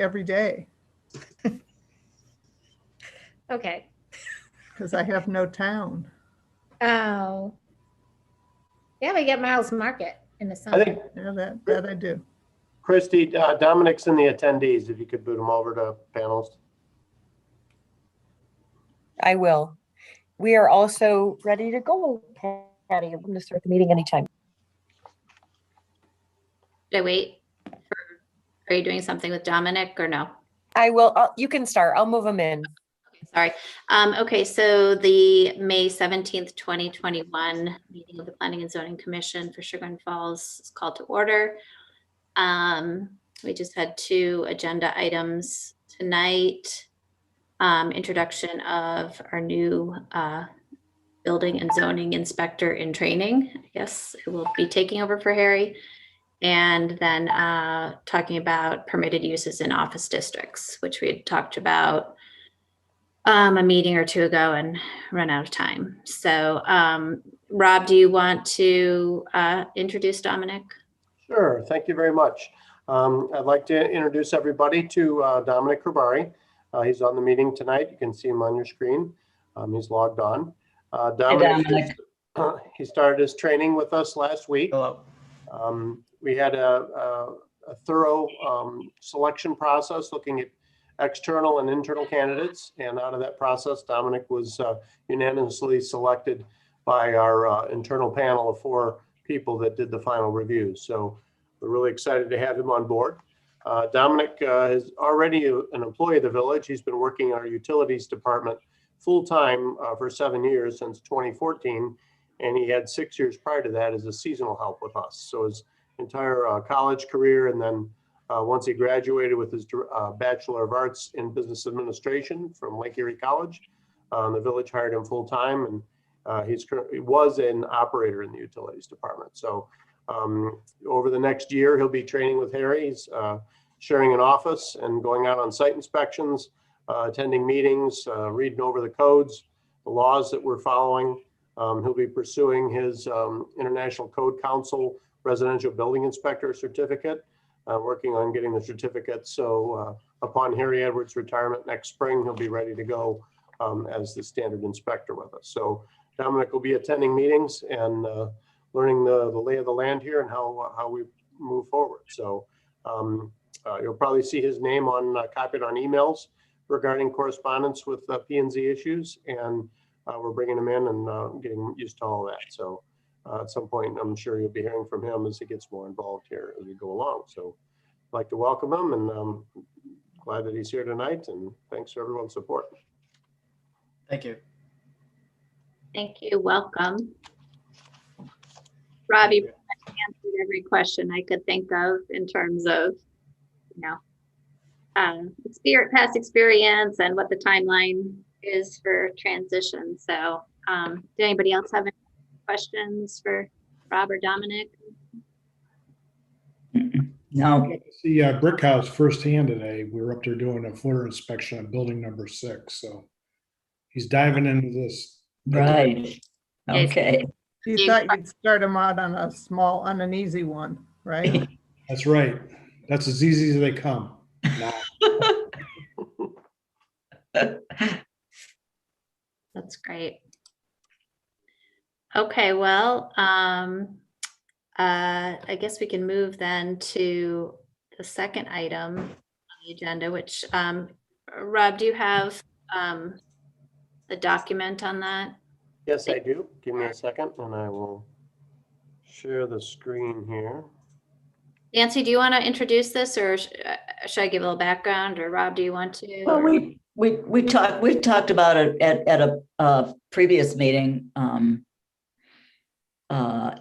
every day Okay. because I have no town. Oh. Yeah, we get Miles Market in the I summer. think, Yeah, that I do. Christy, Dominic's in the attendees, if you could boot him over to panels. I will. We are also ready to go, Patty. You're going to start the meeting anytime. Should I wait? Are you doing something with Dominic or no? I will. You can start. I'll move them in. Sorry. Okay, so the May 17th, 2021 meeting of the Planning and Zoning Commission for Sugar and Falls is called to order. We just had 2 agenda items tonight. Introduction of our new building and zoning inspector in training, I guess, who will be taking over for Harry. And then talking about permitted uses in office districts, which we had talked about a meeting or 2 ago and run out of time. So Rob, do you want to introduce Dominic? Sure, thank you very much. I'd like to introduce everybody to Dominic Herbari. He's on the meeting tonight. You can see him on your screen. He's logged on. Dominic, he started his training with us last week. Hello. We had a thorough selection process looking at external and internal candidates. And out of that process, Dominic was unanimously selected by our internal panel of 4 people that did the final review. So we're really excited to have him on board. Dominic is already an employee of the village. He's been working in our utilities department full-time for 7 years, since 2014. And he had 6 years prior to that as a seasonal help with us. So his entire college career, and then once he graduated with his Bachelor of Arts in Business Administration from Lake Erie College, the village hired him full-time, and he was an operator in the utilities department. So over the next year, he'll be training with Harry. He's sharing an office and going out on site inspections, attending meetings, reading over the codes, the laws that we're following. He'll be pursuing his International Code Council Residential Building Inspector certificate, working on getting the certificate. So upon Harry Edwards' retirement next spring, he'll be ready to go as the standard inspector with us. So Dominic will be attending meetings and learning the lay of the land here and how we move forward. So you'll probably see his name copied on emails regarding correspondence with P&Z issues, and we're bringing him in and getting used to all that. So at some point, I'm sure you'll be hearing from him as he gets more involved here as we go along. So I'd like to welcome him, and glad that he's here tonight, and thanks for everyone's support. Thank you. Thank you. Welcome. Rob, you answered every question I could think of in terms of, past experience and what the timeline is for transition. So did anybody else have any questions for Rob or Dominic? No. See Brick House firsthand today. We were up there doing a footer inspection on building number 6. So he's diving into this. Right. Okay. You thought you'd start him out on an easy one, right? That's right. That's as easy as they come. Nah. That's great. Okay, well, I guess we can move then to the second item on the agenda, which, Rob, do you have a document on that? Yes, I do. Give me a second and I will share the screen here. Nancy, do you want to introduce this, or should I give a little background, or Rob, do you want to? Well, we talked about it at a previous meeting.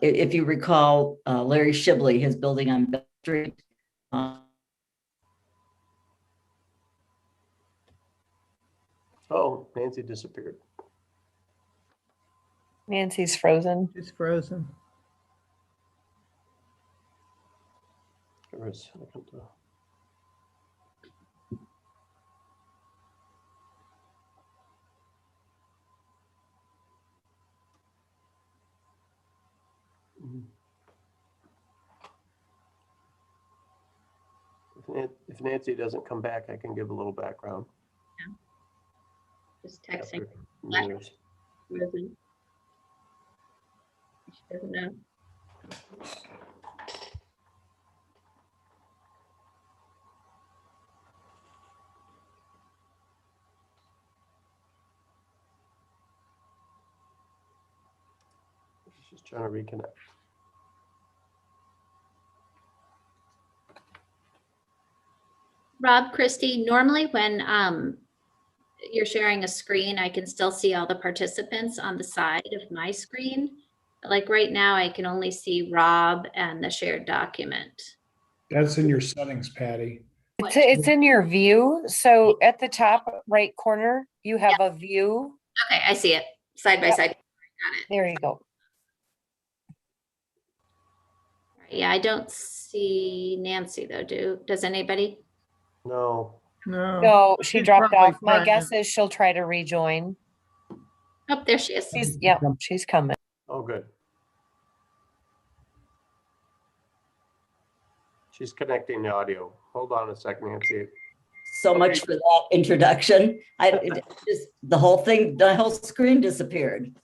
If you recall, Larry Shibley, his building on Bell Street. Oh, Nancy disappeared. Nancy's frozen. She's frozen. Give her a second. I if Nancy doesn't come back, I can give a little background. Just texting. after years. Rosie. She doesn't know. She's trying to reconnect. Rob, Christie, normally when you're sharing a screen, I can still see all the participants on the side of my screen. Like right now, I can only see Rob and the shared document. That's in your settings, Patty. It's in your view. So at the top right corner, you have a view. Okay, I see it side by Yep. side. Got it. There you go. Yeah, I don't see Nancy though. Does anybody? No, No. No, she She's dropped probably off. My trying. guess is she'll try to rejoin. Oh, there she is. She's coming. oh, good. She's connecting the audio. Hold on a second, Nancy. So much for that introduction. The whole screen disappeared.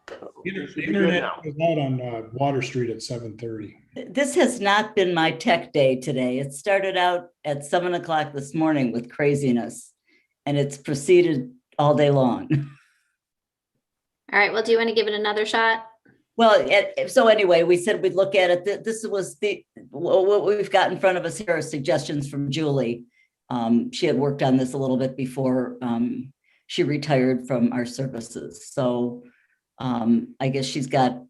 The Should be good internet now. goes out on Water Street at 7:30. This has not been my tech day today. It started out at 7 o'clock this morning with craziness, and it's proceeded all day long. All right, well, do you want to give it another shot? Well, so anyway, we said we'd look at it. This was what we've got in front of us here are suggestions from Julie. She had worked on this a little bit before she retired from our services. So I guess she's got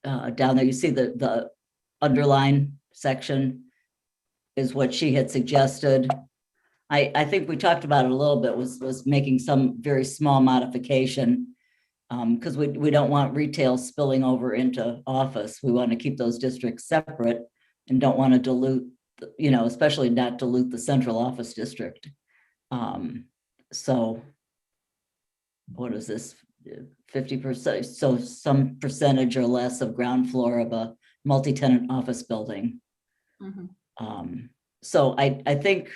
down there, you see the underline section is what she had suggested. I think we talked about it a little bit, was making some very small modification. Because we don't want retail spilling over into office. We want to keep those districts separate and don't want to dilute, especially not dilute the central office district. So what is this? 50%, so some percentage or less of ground floor of a multi-tenant office building. Mhm. So I think,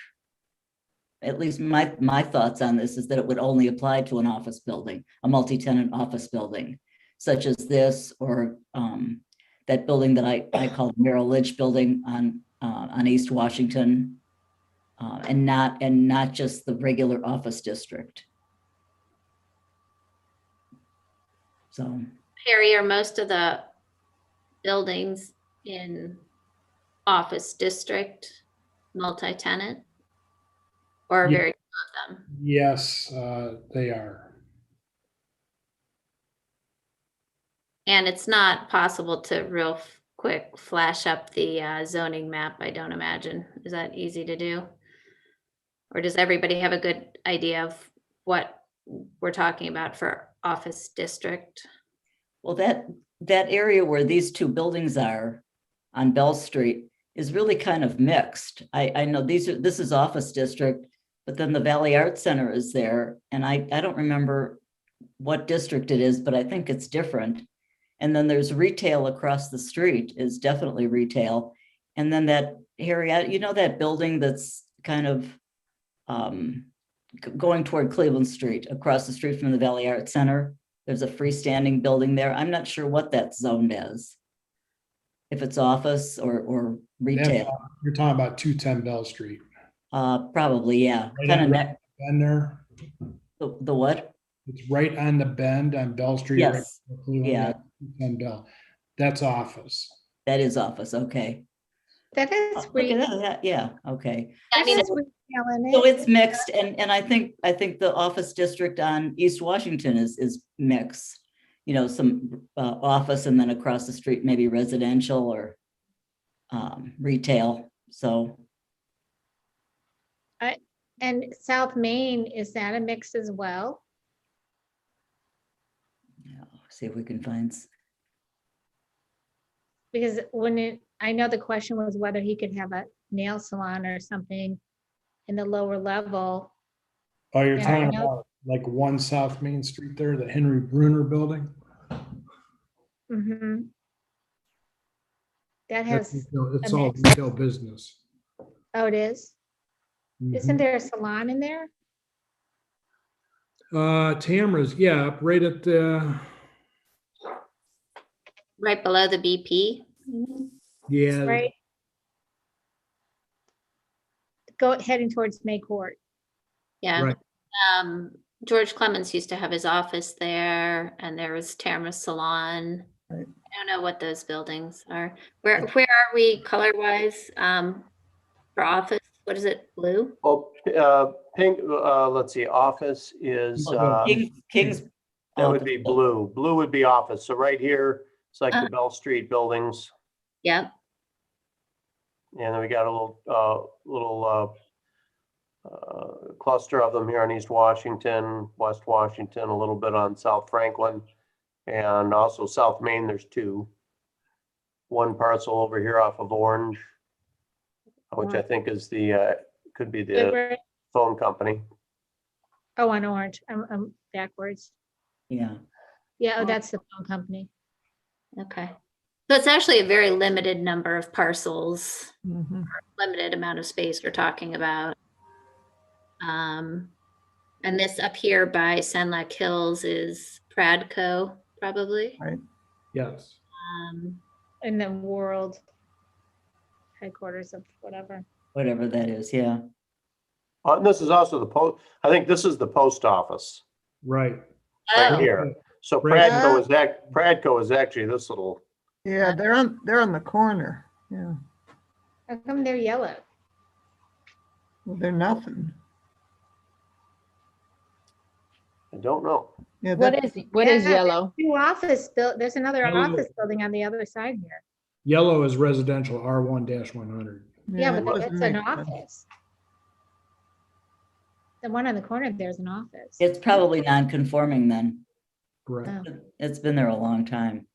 at least my thoughts on this is that it would only apply to an office building, a multi-tenant office building, such as this, or that building that I call Merrill Lynch building on East Washington, and not just the regular office district. So Harry, are most of the buildings in office district multi-tenant? Or Yeah. very few of them? Yes, they are. And it's not possible to real quick flash up the zoning map, I don't imagine. Is that easy to do? Or does everybody have a good idea of what we're talking about for office district? well, that area where these two buildings are on Bell Street is really kind of mixed. I know this is office district, but then the Valley Arts Center is there. And I don't remember what district it is, but I think it's different. And then there's retail across the street is definitely retail. And then that area, that building that's kind of going toward Cleveland Street, across the street from the Valley Arts Center. There's a freestanding building there. I'm not sure what that's zoned as. If it's office or retail. You're talking about 210 Bell Street. Probably, yeah. Right Kind on of the bend there. the what? It's right on the bend on Bell Street. right Yes, before Cleveland, yeah. 210 Bell. That's office. That is office, okay. That is Look at retail that, yeah, okay. I mean, in So it. it's mixed, and I think the office district on East Washington is mixed. Some office, and then across the street, maybe residential or retail, so. And South Main, is that a mix as well? Yeah, see if we can find. Because I know the question was whether he could have a nail salon or something in the lower level. Oh, you're Yeah, I talking know. about like 1 South Main Street there, the Henry Bruner building? Mhm. That That's has, retail- It's a all mix. retail business. Oh, it is? Isn't Mhm. there a salon in there? Tamara's, yeah, right at the, Right below the BP. yeah. Right? Go heading towards May Court. Yeah. Right. George Clemens used to have his office there, and there was Tamara's Salon. Right. I don't know what those buildings are. Where are we color-wise, for office? What is it, blue? Well, pink, let's see, office is, King's. that would be blue. Blue would be office. So right here, it's like the Uh. Bell Street buildings. Yep, And then we got a little cluster of them here on East Washington, West Washington, a little bit on South Franklin, and also South Main, there's two. One parcel over here off of Orange, which I think is could be the Woodward? phone company. Oh, on Orange. I'm backwards. Yeah, Yeah, oh, that's the phone company. okay. So it's actually a very limited number of parcels, Mhm. limited amount of space we're talking about. And this up here by Senlac Hills is Pradco, probably. Yes. In the world headquarters of whatever. whatever that is, yeah. And this is also I think this is the post office Right. right Oh, here. So Right. Pradco is actually this little, Yeah, they're on the corner. Yeah, How come they're yellow? well, they're nothing. I don't know. Yeah, What that, is Yeah, yellow? There's another Yellow. office building on the other side here. Yellow is residential R1-100. Yeah, it but doesn't it's an make sense. office. The one on the corner there's an office. It's probably non-conforming then. Correct. Oh. It's been there a long time.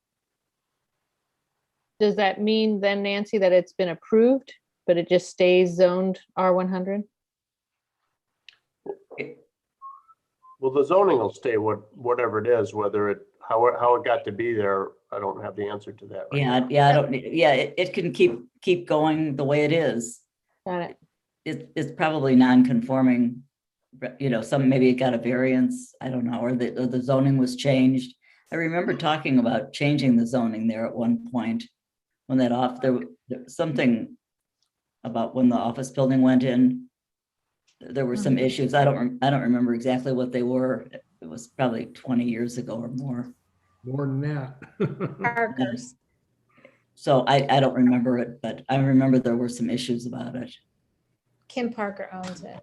Does that mean then, Nancy, that it's been approved, but it just stays zoned R100? Well, the zoning will stay whatever it is, how it got to be there, I don't have the answer to that. right now. Yeah, I don't, yeah, it can keep going the way it is. Got it. It's probably non-conforming, but, maybe it got a variance, I don't know, or the zoning was changed. I remember talking about changing the zoning there at one point, when there was something about when the office building went in. There were some issues, I don't remember exactly what they were, it was probably 20 years ago or more. More than that. Parkers. So I don't remember it, but I remember there were some issues about it. Kim Parker owns it.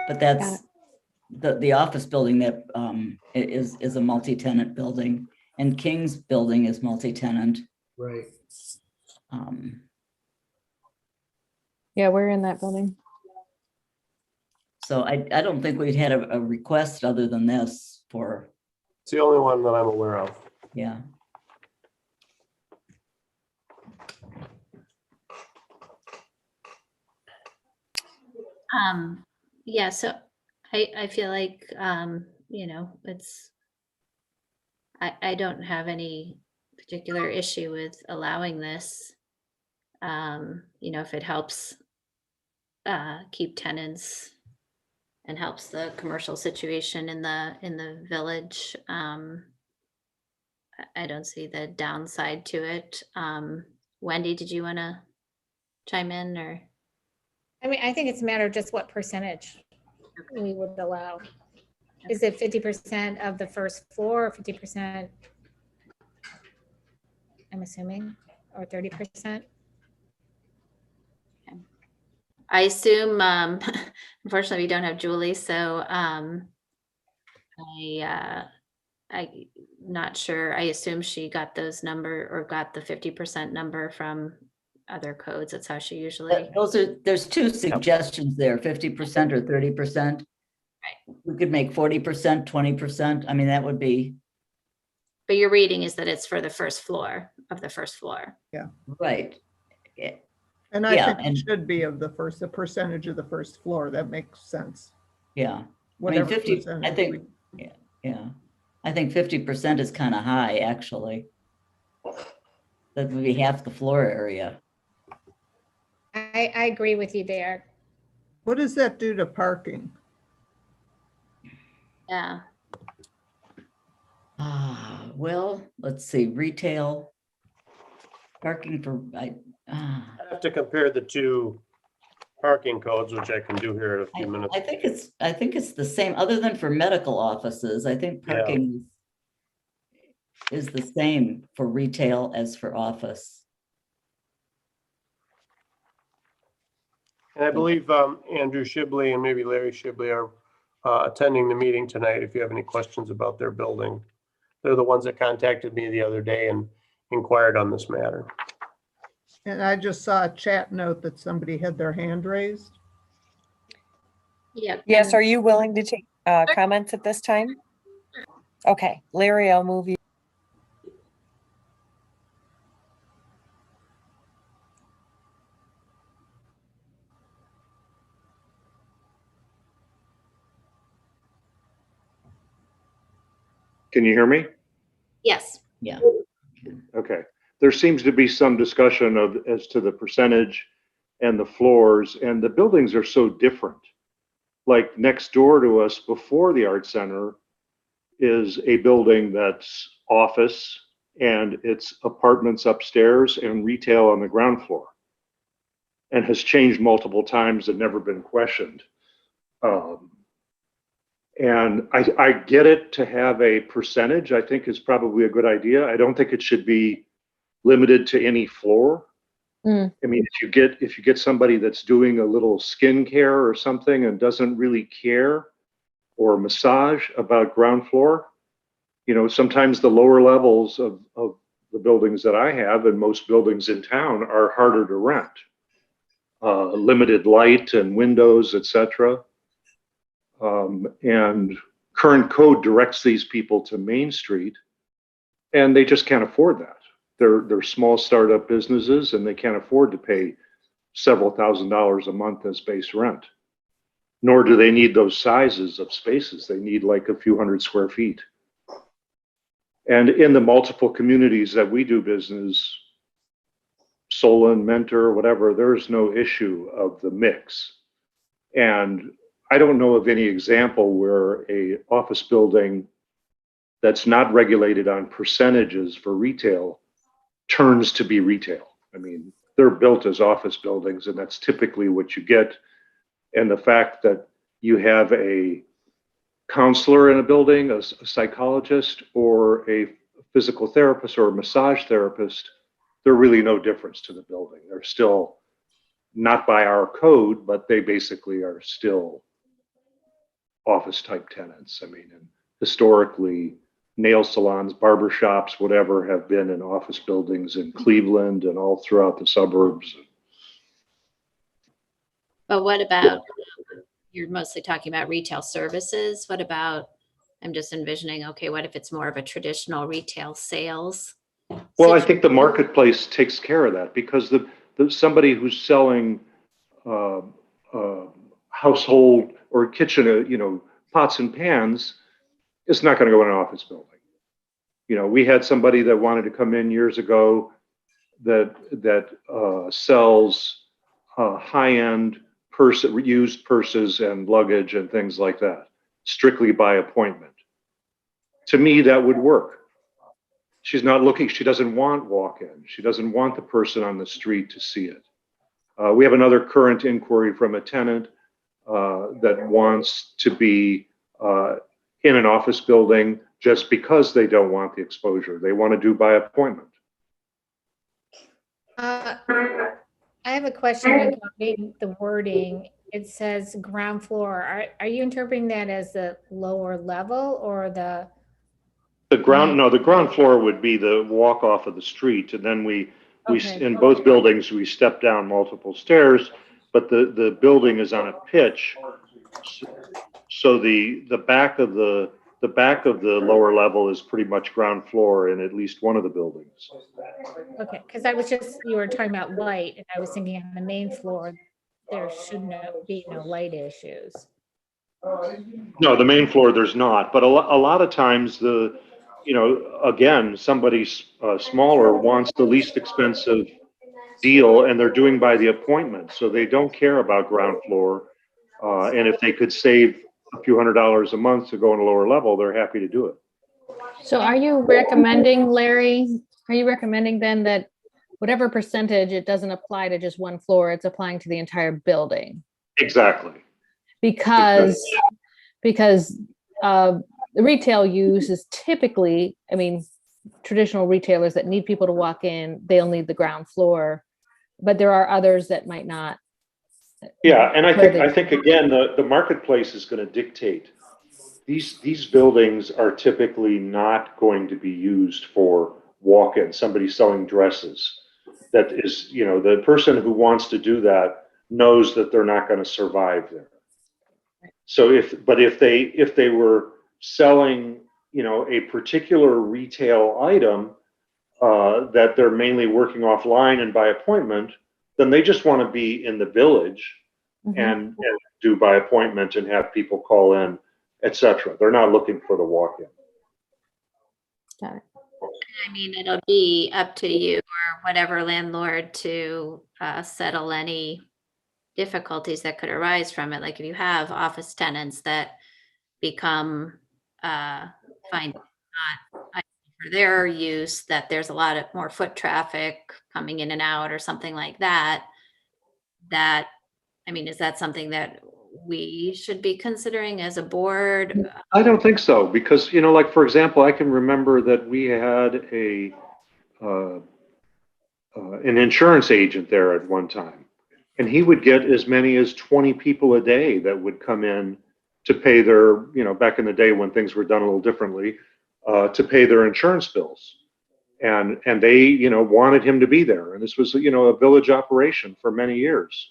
But that's the office building that is a multi-tenant building, and King's building is multi-tenant. Right. Yeah, we're in that building. So I don't think we'd had a request other than this for, It's the only one that I'm aware of. yeah. Yeah, so I feel like, I don't have any particular issue with allowing this. If it helps keep tenants and helps the commercial situation in the village. I don't see the downside to it. Wendy, did you want to chime in or? I mean, I think it's a matter of just what percentage we would allow. Is it 50% of the first floor or 50%? I'm assuming, or 30%? I assume, unfortunately, we don't have Julie, so I'm not sure. I assume she got those got the 50% number from other codes. That's how she usually. There's two suggestions there, 50% or 30%. Right. We could make 40%, 20%. I mean, that would be, But your reading is that it's for the first floor of the first floor. right. And I Yeah, think it and- should be the percentage of the first floor. That makes sense. Yeah. I mean, Whatever 50, I percentage think, we- yeah. I think 50% is kind of high, actually. That would be half the floor area. I I agree with you there. What does that do to parking? Yeah. Well, let's see, retail. Parking for, I'd have to compare the two parking codes, which I can do here in a few minutes. I think it's the same, other than for medical offices. I think Yeah. parking is the same for retail as for office. And I believe Andrew Shibley and maybe Larry Shibley are attending the meeting tonight if you have any questions about their building. They're the ones that contacted me the other day and inquired on this matter. And I just saw a chat note that somebody had their hand raised. Yep. Yes, and- are you willing to take comments at this time? Okay, Larry, I'll move you. Can you hear me? Yes. Yeah. Okay. There seems to be some discussion of as to the percentage and the floors, and the buildings are so different. Like next door to us before the art center is a building that's office and it's apartments upstairs and retail on the ground floor, and has changed multiple times and never been questioned. And I get it to have a percentage, I think is probably a good idea. I don't think it should be limited to any floor. Mm. I mean, if you get somebody that's doing a little skincare or something and doesn't really care, or massage about ground floor, you know, sometimes the lower levels of the buildings that I have and most buildings in town are harder to rent. Limited light and windows, etc. And current code directs these people to Main Street, and they just can't afford that. They're small startup businesses, and they can't afford to pay several $1,000s a month as base rent. Nor do they need those sizes of spaces. They need like a few hundred square feet. And in the multiple communities that we do business, Solon, Mentor, whatever, there's no issue of the mix. And I don't know of any example where a office building that's not regulated on percentages for retail turns to be retail. I mean, they're built as office buildings, and that's typically what you get. And the fact that you have a counselor in a building, a psychologist, or a physical therapist or a massage therapist, they're really no difference to the building. They're still not by our code, but they basically are still office type tenants. I mean, and historically, nail salons, barber shops, whatever, have been in office buildings in Cleveland and all throughout the suburbs. But what about, you're mostly talking about retail services. What about, I'm just envisioning, okay, what if it's more of a traditional retail sales? Well, I think the marketplace takes care of that, because the somebody who's selling household or kitchen, you know, pots and pans is not going to go in an office building. You know, we had somebody that wanted to come in years ago that sells high-end used purses and luggage and things like that, strictly by appointment. To me, that would work. She's not looking, she doesn't want walk-in. She doesn't want the person on the street to see it. We have another current inquiry from a tenant that wants to be in an office building just because they don't want the exposure. They want to do by appointment. I have a question regarding the wording. It says ground floor. Are you interpreting that as the lower level or the? The ground floor would be the walk off of the street, and then we Okay. in both buildings we step down multiple stairs, but the building is on a pitch, so the back of the lower level is pretty much ground floor in at least one of the buildings. Okay, because you were talking about light, and I was thinking on the main floor, there should be no light issues. No, the main floor there's not, but a lot of times again, somebody smaller wants the least expensive deal, and they're doing by the appointment, so they don't care about ground floor. And if they could save a few $100s a month to go on a lower level, they're happy to do it. So are you recommending, Larry, are you recommending then that whatever percentage, it doesn't apply to just one floor, it's applying to the entire building? Exactly. Because the retail use is typically, I mean, traditional retailers that need people to walk in, they'll need the ground floor, but there are others that might not. Yeah, and I think again, the marketplace is going to dictate. These buildings are typically not going to be used for walk-in, somebody selling dresses. That is, you know, the person who wants to do that knows that they're not going to survive there. So if they were selling, you know, a particular retail item that they're mainly working offline and by appointment, then they just want to be in the village and do by appointment and have people call in, etc. They're not looking for the walk-in. Got it. I mean, it'll be up to you or whatever landlord to settle any difficulties that could arise from it. Like if you have office tenants that become find not for their use, that there's a lot of more foot traffic coming in and out or something like that, I mean, is that something that we should be considering as a board? I don't think so, because, you know, like, for example, I can remember that we had an insurance agent there at one time, and he would get as many as 20 people a day that would come in to pay their, you know, back in the day when things were done a little differently, to pay their insurance bills. And they, you know, wanted him to be there. And this was, you know, a village operation for many years.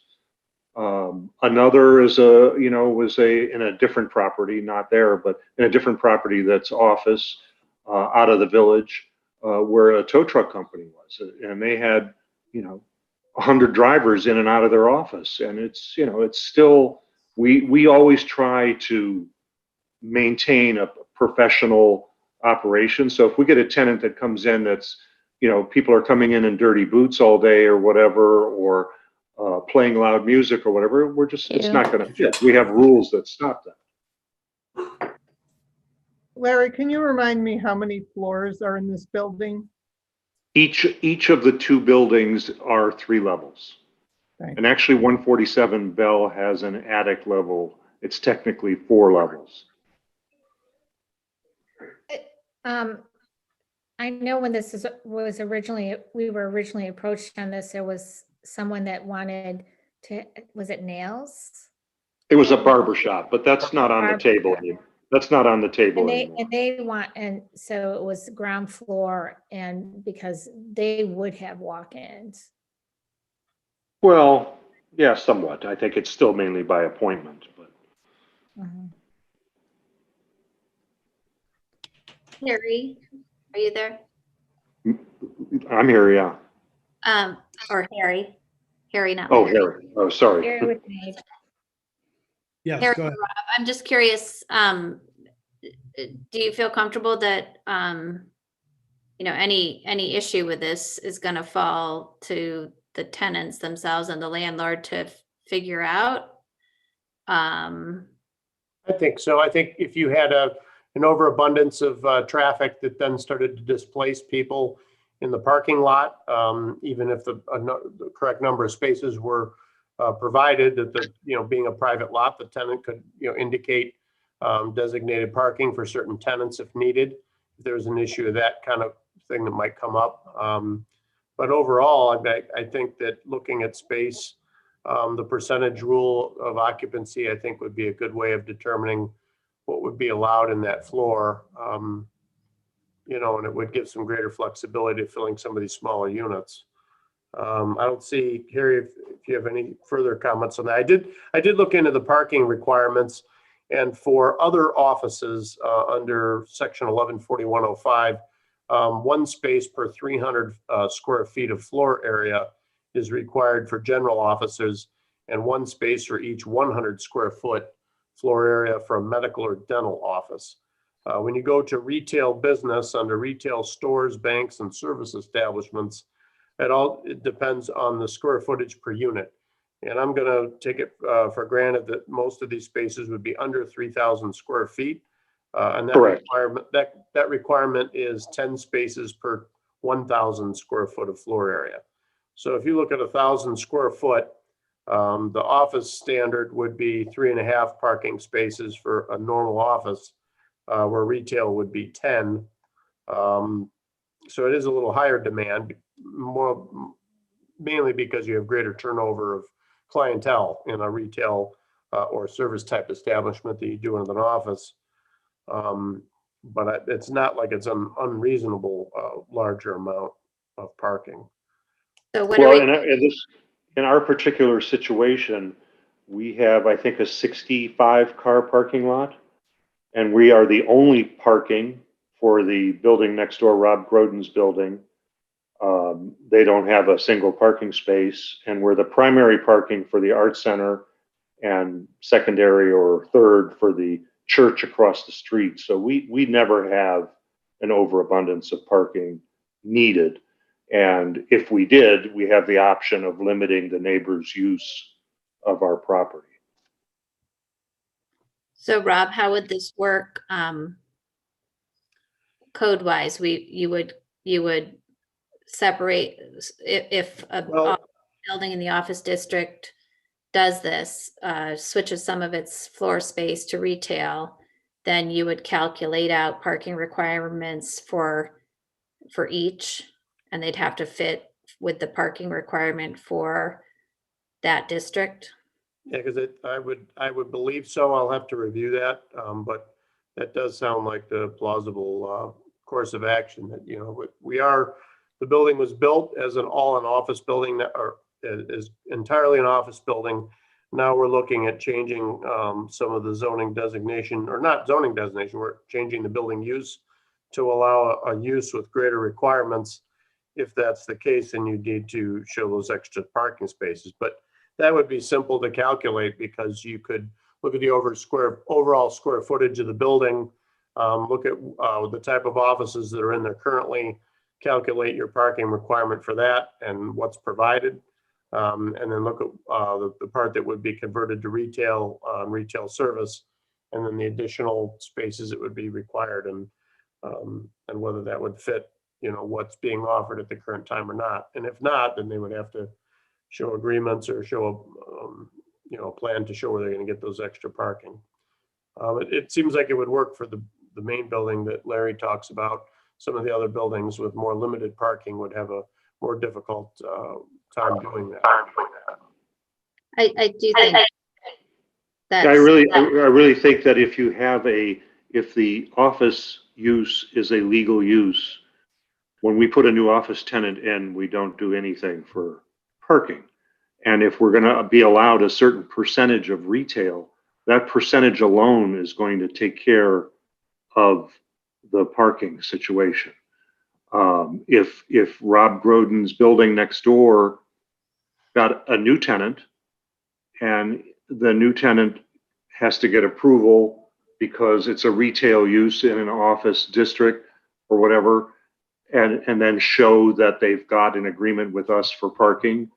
Another is was in a different property, not there, but in a different property that's office out of the village, where a tow truck company was. And they had, you know, 100 drivers in and out of their office. And it's, you know, it's still, we always try to maintain a professional operation. So if we get a tenant that comes in that's, you know, people are coming in dirty boots all day or whatever, or playing loud music or whatever, we're just, it's not going to fit. We have rules that stop that. Larry, can you remind me how many floors are in this building? Each of the two buildings are 3 levels. Right. And actually 147 Bell has an attic level. It's technically 4 levels. I know when this was originally, we were originally approached on this, there was someone that wanted to, was it nails? It was a barber shop, but that's not on the table. That's not on the table anymore. And so it was ground floor, and because they would have walk-ins. Well, yeah, somewhat. I think it's still mainly by appointment, but. Harry, are you there? I'm here, yeah. Or Harry. Harry, not Oh, Larry. Harry. Oh, sorry. Harry with me. Yes, Harry, go ahead. Rob, I'm just curious, do you feel comfortable that, you know, any issue with this is going to fall to the tenants themselves and the landlord to figure out? I think so. I think if you had an overabundance of traffic that then started to displace people in the parking lot, even if the correct number of spaces were provided, that being a private lot, the tenant could indicate designated parking for certain tenants if needed. If there's an issue of that kind of thing that might come up. But overall, I think that looking at space, the percentage rule of occupancy, I think, would be a good way of determining what would be allowed in that floor. And it would give some greater flexibility to filling some of these smaller units. I don't see, Harry, if you have any further comments on that. I did look into the parking requirements, and for other offices under section 114105, 1 space per 300 square feet of floor area is required for general offices, and 1 space for each 100 square foot floor area for a medical or dental office. When you go to retail business under retail stores, banks, and service establishments, It depends on the square footage per unit. And I'm gonna take it for granted that most of these spaces would be under 3,000 square feet. And that Correct. requirement, that requirement is 10 spaces per 1,000 square foot of floor area. So if you look at 1,000 square foot, the office standard would be 3.5 parking spaces for a normal office, where retail would be 10. So it is a little higher demand, mainly because you have greater turnover of clientele in a retail or service type establishment that you do in an office. But it's not like it's an unreasonable larger amount of parking. So what are Well, we, in our particular situation, we have, I think, a 65 car parking lot. And we are the only parking for the building next door, Rob Groden's building. They don't have a single parking space, and we're the primary parking for the art center and secondary or third for the church across the street. So we never have an overabundance of parking needed. And if we did, we have the option of limiting the neighbor's use of our property. so Rob, how would this work? Code wise, you would separate if a Well, building in the office district does this, switches some of its floor space to retail, then you would calculate out parking requirements for each, and they'd have to fit with the parking requirement for that district. yeah, because I would believe so. I'll have to review that. But that does sound like the plausible course of action that, you know, the building was built as an office building that is entirely an office building. Now we're looking at changing some of the zoning designation, or not zoning designation, we're changing the building use to allow a use with greater requirements. If that's the case, then you need to show those extra parking spaces. But that would be simple to calculate, because you could look at the overall square footage of the building, look at the type of offices that are in there currently, calculate your parking requirement for that and what's provided. And then look at the part that would be converted to retail, service, and then the additional spaces that would be required, and whether that would fit, you know, what's being offered at the current time or not. And if not, then they would have to show agreements or show a plan to show where they're going to get those extra parking. It seems like it would work for the main building that Larry talks about. Some of the other buildings with more limited parking would have a more difficult time doing that. I do think that I really think that if the office use is a legal use, when we put a new office tenant in, we don't do anything for parking. And if we're going to be allowed a certain percentage of retail, that percentage alone is going to take care of the parking situation. If Rob Groden's building next door got a new tenant, and the new tenant has to get approval because it's a retail use in an office district or whatever, and then show that they've got an agreement with us for parking,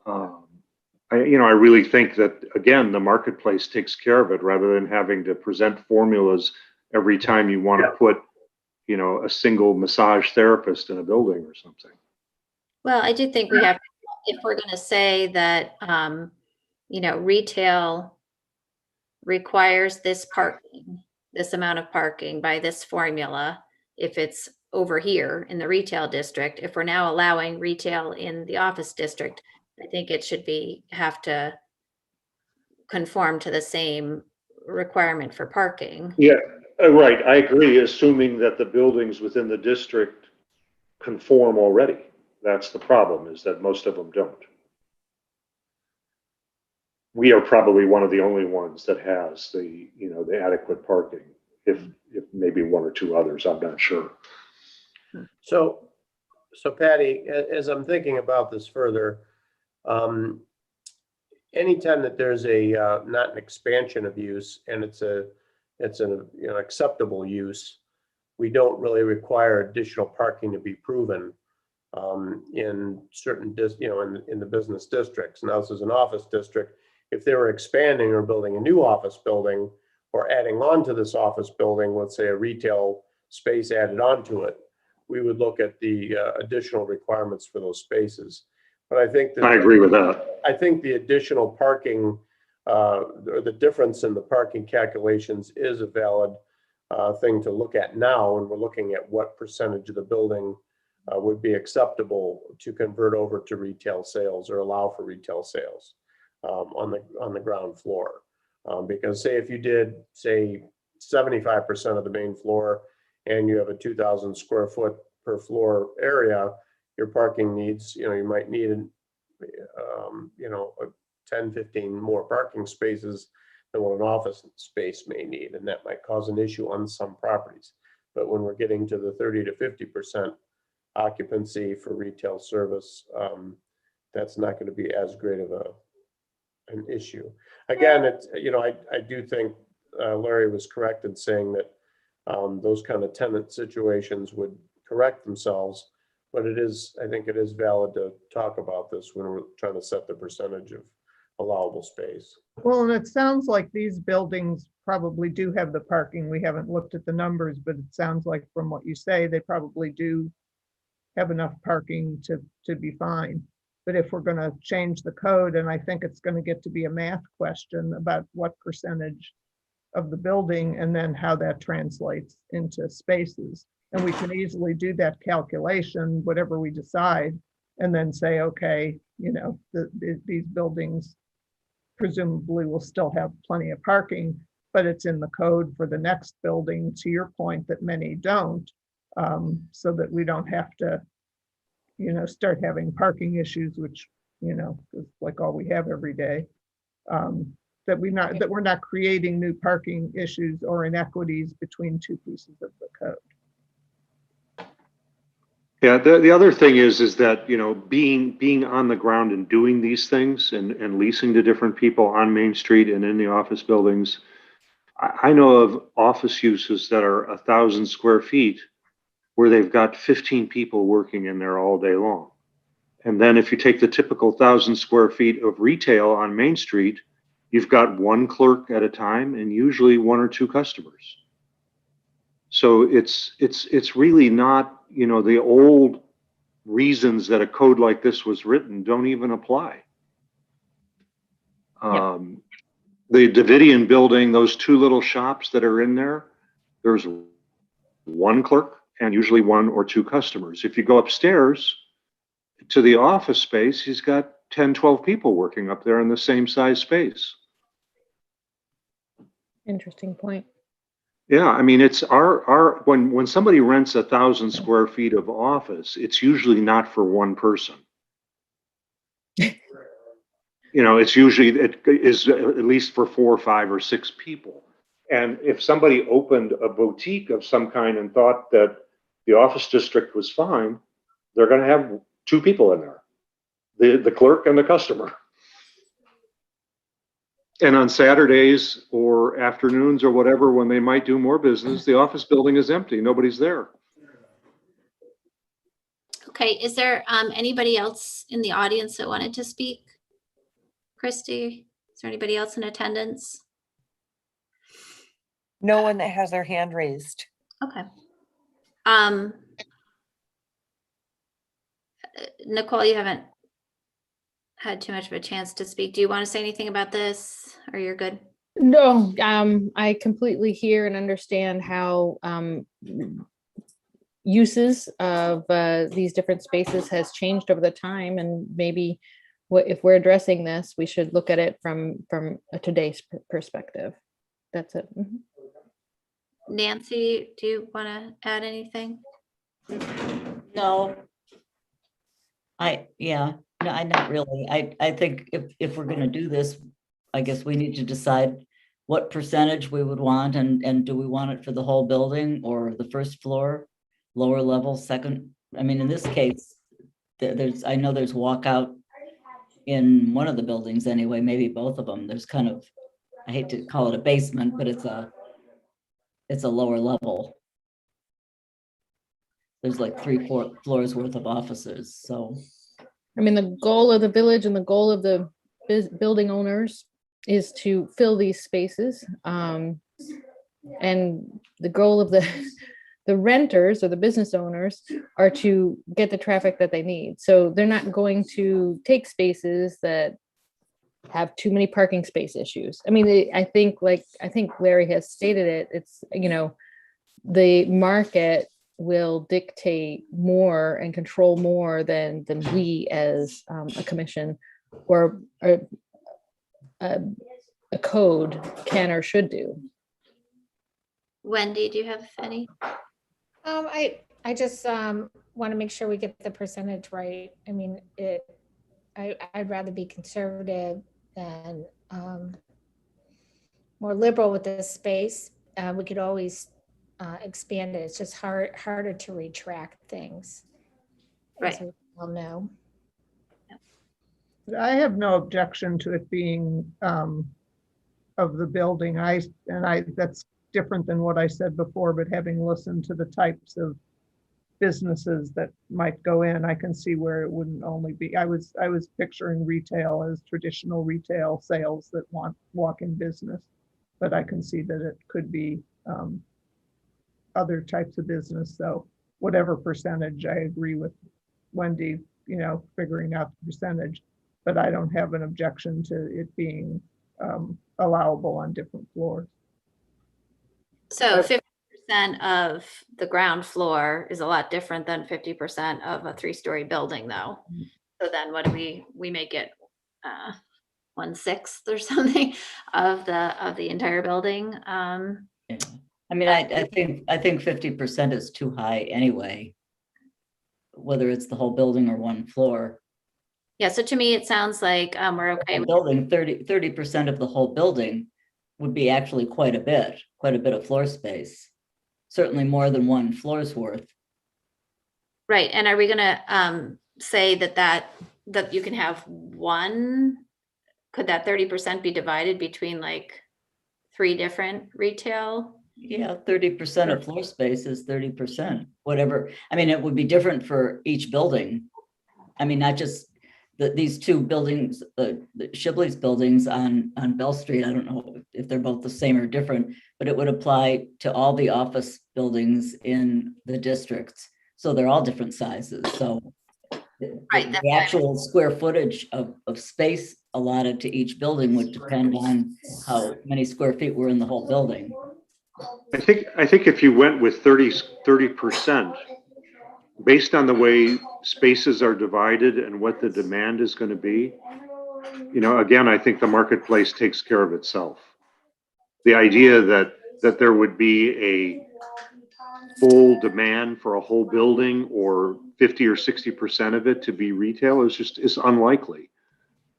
I really think that, again, the marketplace takes care of it, rather than having to present formulas every time you want to put, a single massage therapist in a building or something. Well, I do think we have, if we're going to say that, retail requires this amount of parking by this formula, if it's over here in the retail district, if we're now allowing retail in the office district, I think it should have to conform to the same requirement for parking. Yeah, right. I agree, assuming that the buildings within the district conform already. That's the problem, is that most of them don't. We are probably one of the only ones that has the adequate parking, if maybe one or two others, I'm not sure. So Patty, as I'm thinking about this further, anytime that there's not an expansion of use, and it's an acceptable use, we don't really require additional parking to be proven. in certain, in the business districts. Now, this is an office district. If they were expanding or building a new office building or adding on to this office building, let's say a retail space added onto it, we would look at the additional requirements for those spaces. But I think that I agree with that. I think the additional parking, or the difference in the parking calculations is a valid thing to look at now when we're looking at what percentage of the building would be acceptable to convert over to retail sales or allow for retail sales on the ground floor. Because say if you did, say, 75% of the main floor and you have a 2,000 square foot per floor area, your parking needs, you might need, 10, 15 more parking spaces than what an office space may need. And that might cause an issue on some properties. But when we're getting to the 30 to 50% occupancy for retail service, that's not going to be as great of an issue. Again, it's, I do think Larry was correct in saying that those kind of tenant situations would correct themselves, but I think it is valid to talk about this when we're trying to set the percentage of allowable space. Well, and it sounds like these buildings probably do have the parking. We haven't looked at the numbers, but it sounds like from what you say, they probably do have enough parking to be fine. But if we're going to change the code, and I think it's going to get to be a math question about what percentage of the building and then how that translates into spaces. And we can easily do that calculation, whatever we decide, and then say, okay, these buildings presumably will still have plenty of parking, but it's in the code for the next building, to your point, that many don't, so that we don't have to, start having parking issues, which, is like all we have every day. That we're not creating new parking issues or inequities between two pieces of the code. Yeah, the other thing is that, being on the ground and doing these things and leasing to different people on Main Street and in the office buildings, I know of office uses that are 1,000 square feet where they've got 15 people working in there all day long. And then if you take the typical 1,000 square feet of retail on Main Street, you've got one clerk at a time and usually one or two customers. So it's really not, the old reasons that a code like this was written don't even apply. The Davidian building, those two little shops that are in there, there's one clerk and usually one or two customers. If you go upstairs to the office space, he's got 10, 12 people working up there in the same size space. Interesting point. Yeah, I mean, it's when somebody rents 1,000 square feet of office, it's usually not for one person. It's usually, it is at least for 4, 5, or 6 people. And if somebody opened a boutique of some kind and thought that the office district was fine, they're going to have 2 people in there, the clerk and the customer. And on Saturdays or afternoons or whatever, when they might do more business, the office building is empty. Nobody's there. Okay, is there anybody else in the audience that wanted to speak? Christy, is there anybody else in attendance? No one that has their hand raised. Okay. Nicole, you haven't had too much of a chance to speak. Do you want to say anything about this, or you're good? No, I completely hear and understand how uses of these different spaces has changed over the time, and maybe if we're addressing this, we should look at it from a today's perspective. That's it. Mm-hmm. Nancy, do you want to add anything? No. No, not really. I think if we're going to do this, I guess we need to decide what percentage we would want, and do we want it for the whole building or the first floor, lower level, second? I mean, in this case, I know there's walkout in one of the buildings anyway, maybe both of them. There's kind of, I hate to call it a basement, but it's a lower level. there's like 3 floors worth of offices, so. I mean, the goal of the village and the goal of the building owners is to fill these spaces. And the goal of the renters or the business owners are to get the traffic that they need. So they're not going to take spaces that have too many parking space issues. I mean, I think Larry has stated it, it's, the market will dictate more and control more than we as a commission or a code can or should do. Wendy, do you have any? I just want to make sure we get the percentage right. I mean, I'd rather be conservative than more liberal with this space. We could always expand it. It's just harder to retract things. Right. I'll know. I have no objection to it being of the building. That's different than what I said before, but having listened to the types of businesses that might go in, I can see where it wouldn't only be, I was picturing retail as traditional retail sales that want walk-in business, but I can see that it could be other types of business. So whatever percentage, I agree with Wendy, figuring out the percentage, but I don't have an objection to it being allowable on different floors. So 50% of the ground floor is a lot different than 50% of a 3-story building, though. So then what do we make it 1/6 or something of the entire building? Yeah. I mean, I think 50% is too high anyway, whether it's the whole building or one floor. Yeah, so to me, it sounds like we're okay with Building 30% of the whole building would be actually quite a bit of floor space. Certainly more than one floor's worth. right. And are we gonna say that you can have one? Could that 30% be divided between like 3 different retail? Yeah, 30% of floor space is 30%, whatever. I mean, it would be different for each building. I mean, not just these 2 buildings, the Shibley's buildings on Bell Street. I don't know if they're both the same or different, but it would apply to all the office buildings in the districts. So they're all different sizes. So Right, that's the right. actual square footage of space allotted to each building would depend on how many square feet were in the whole building. I think if you went with 30%, based on the way spaces are divided and what the demand is going to be, again, I think the marketplace takes care of itself. The idea that there would be a full demand for a whole building or 50 or 60% of it to be retail is unlikely.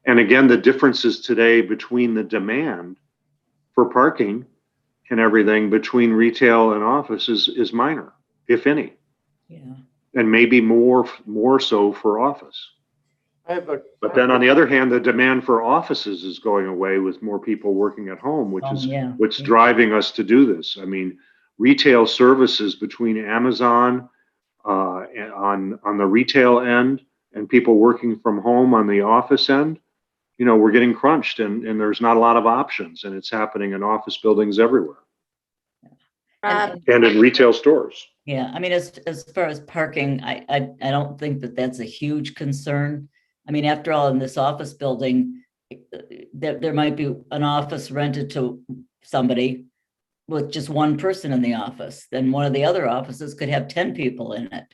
And again, the differences today between the demand for parking and everything between retail and office is minor, if any. Yeah. And maybe more so for office. But then on the other hand, the demand for offices is going away with more people working at home, which is what's driving us to do this. I mean, retail services between Amazon on the retail end and people working from home on the office end, we're getting crunched and there's not a lot of options, and it's happening in office buildings everywhere. And in retail stores. Yeah, I mean, as far as parking, I don't think that's a huge concern. I mean, after all, in this office building, there might be an office rented to somebody with just one person in the office. Then one of the other offices could have 10 people in it.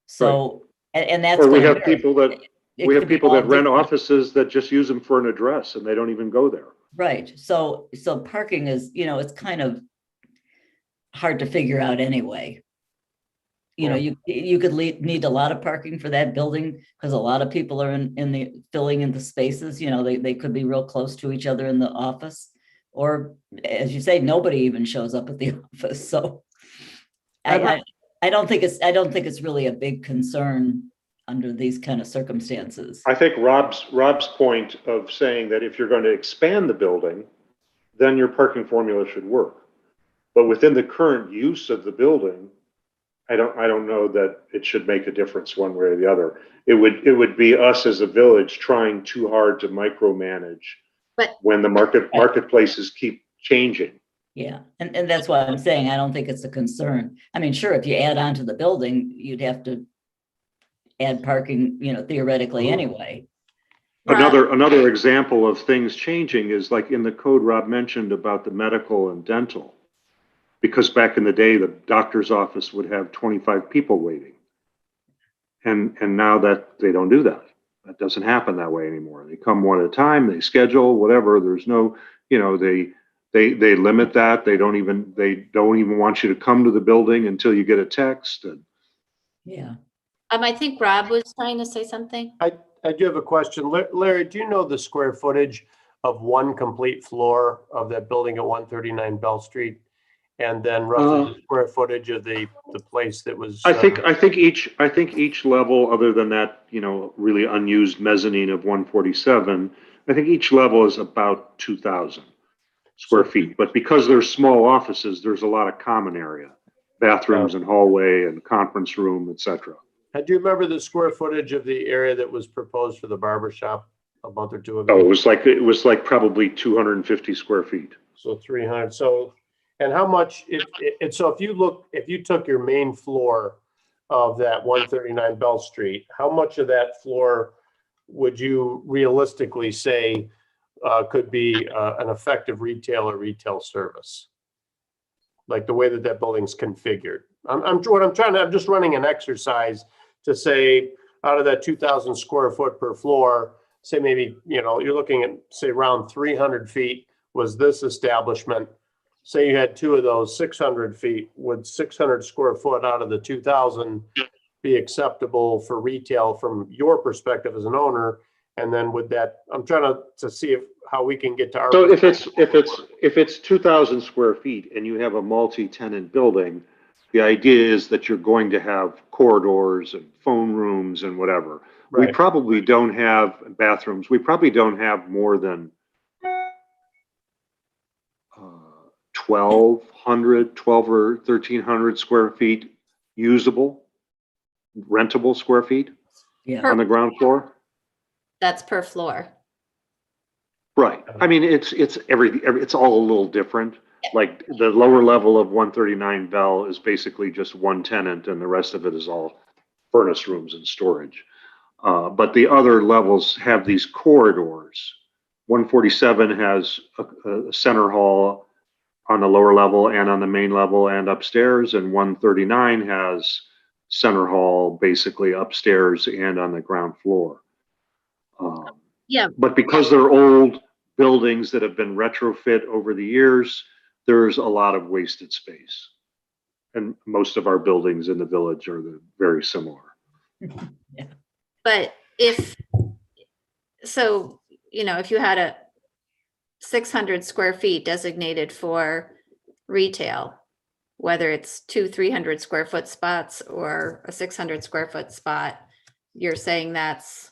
So, and that's. Or we have people that rent different offices that just use them for an address and they don't even go there. Right. So parking is, it's kind of hard to figure out anyway. You could need a lot of parking for that building because a lot of people are filling in the spaces. They could be real close to each other in the office, or as you say, nobody even shows up at the office. So I don't think it's really a big concern under these kind of circumstances. I think Rob's point of saying that if you're going to expand the building, then your parking formula should work. But within the current use of the building, I don't know that it should make a difference one way or the other. It would be us as a village trying too hard to micromanage But- when the marketplaces keep changing. Yeah, and that's why I'm saying I don't think it's a concern. I mean, sure, if you add on to the building, you'd have to add parking, theoretically anyway. Another example of things changing is like in the code Rob mentioned about the medical and dental. Because back in the day, the doctor's office would have 25 people waiting. And now that they don't do that. That doesn't happen that way anymore. They come one at a time, they schedule, whatever. There's no, they limit that. They don't even want you to come to the building until you get a text. And Yeah. I think Rob was trying to say something. I do have a question. Larry, do you know the square footage of one complete floor of that building at 139 Bell Street? And then roughly the square footage of the place that was. I think each level, other than that, really unused mezzanine of 147, I think each level is about 2,000 square feet. But because they're small offices, there's a lot of common area, bathrooms and hallway and conference room, etc. Do you remember the square footage of the area that was proposed for the barber shop a month or two ago? Oh, it was like probably 250 square feet. So 300. So, and how much? If you took your main floor of that 139 Bell Street, how much of that floor would you realistically say could be an effective retail service? Like the way that building's configured. I'm just running an exercise to say out of that 2,000 square foot per floor, say maybe, you're looking at say around 300 feet was this establishment. Say you had two of those 600 feet, would 600 square foot out of the 2,000 be acceptable for retail from your perspective as an owner? And then would that, I'm trying to see how we can get to our. So if it's 2,000 square feet and you have a multi-tenant building, the idea is that you're going to have corridors and phone rooms and whatever. Right. We probably don't have bathrooms. We probably don't have more than 12 or 1,300 square feet usable, rentable square feet Yeah. on the ground floor. That's per floor. Right. I mean, it's all a little different. Like the lower level of 139 Bell is basically just one tenant and the rest of it is all furnace rooms and storage. But the other levels have these corridors. 147 has a center hall on the lower level and on the main level and upstairs, and 139 has center hall basically upstairs and on the ground floor. Yeah. But because they're old buildings that have been retrofit over the years, there's a lot of wasted space. And most of our buildings in the village are very similar. But if you had a 600 square feet designated for retail, whether it's 300 square foot spots or a 600 square foot spot, you're saying that's,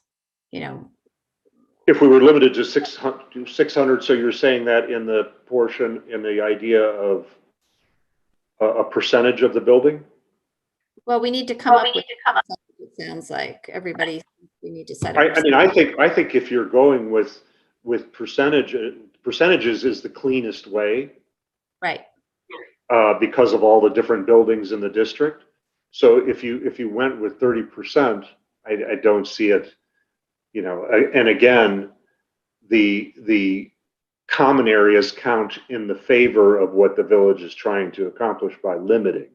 If we were limited to 600, so you're saying that in the portion, in the idea of a percentage of the building? well, we need to come up with, it sounds like we need to set. I mean, I think if you're going with percentages is the cleanest way. Right. Because of all the different buildings in the district. So if you went with 30%, I don't see it, and again, the common areas count in the favor of what the village is trying to accomplish by limiting,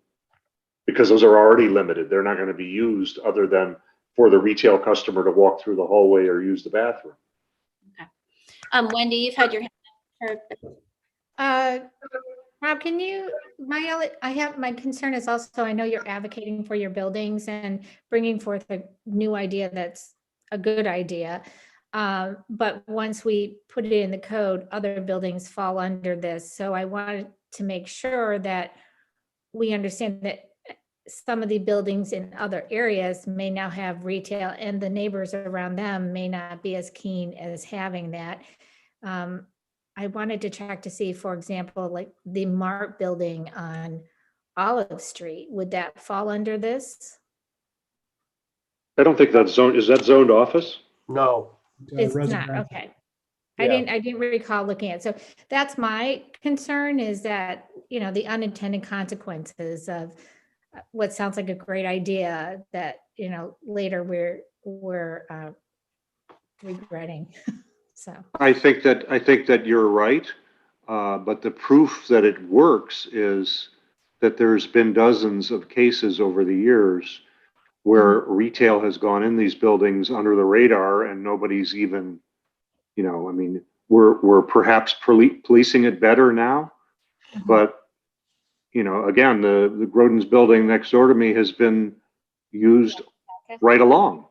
because those are already limited. They're not going to be used other than for the retail customer to walk through the hallway or use the bathroom. Okay. Wendy, you've had your hand up. Rob, my concern is also, I know you're advocating for your buildings and bringing forth a new idea that's a good idea. But once we put it in the code, other buildings fall under this. So I wanted to make sure that we understand that some of the buildings in other areas may now have retail and the neighbors around them may not be as keen as having that. I wanted to check to see, for example, like the Mart building on Olive Street, would that fall under this? I don't think that's zoned, is that zoned office? No, It's not, residential. okay. Yeah. I didn't recall looking at, so that's my concern is that, you know, the unintended consequences of what sounds like a great idea that, you know, later we're regretting, so. I think that you're right. But the proof that it works is that there's been dozens of cases over the years where retail has gone in these buildings under the radar and nobody's even, you know, I mean, we're perhaps policing it better now, but you know, again, the Grodin's building next door to me has been used right along.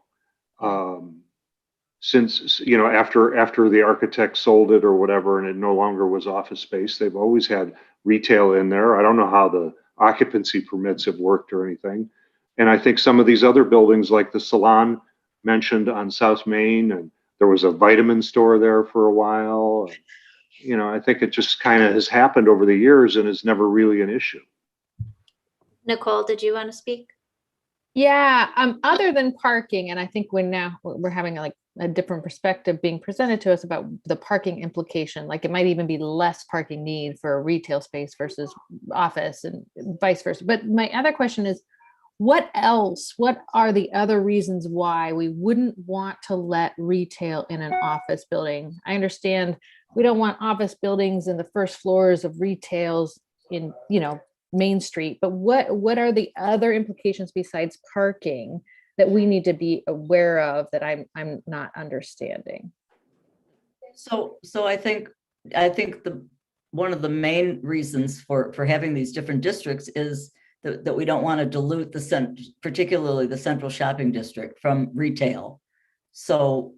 Since, you know, after the architect sold it or whatever, and it no longer was office space, they've always had retail in there. I don't know how the occupancy permits have worked or anything. And I think some of these other buildings, like the salon mentioned on South Main, and there was a vitamin store there for a while. And, you know, I think it just kind of has happened over the years and is never really an issue. Nicole, did you want to speak? Yeah, other than parking, and I think we're having like a different perspective being presented to us about the parking implication. Like it might even be less parking need for a retail space versus office and vice versa. But my other question is, what else? What are the other reasons why we wouldn't want to let retail in an office building? I understand we don't want office buildings in the first floors of retails in, you know, Main Street, but what are the other implications besides parking that we need to be aware of that I'm not understanding? So I think one of the main reasons for having these different districts is that we don't want to dilute particularly the central shopping district from retail. So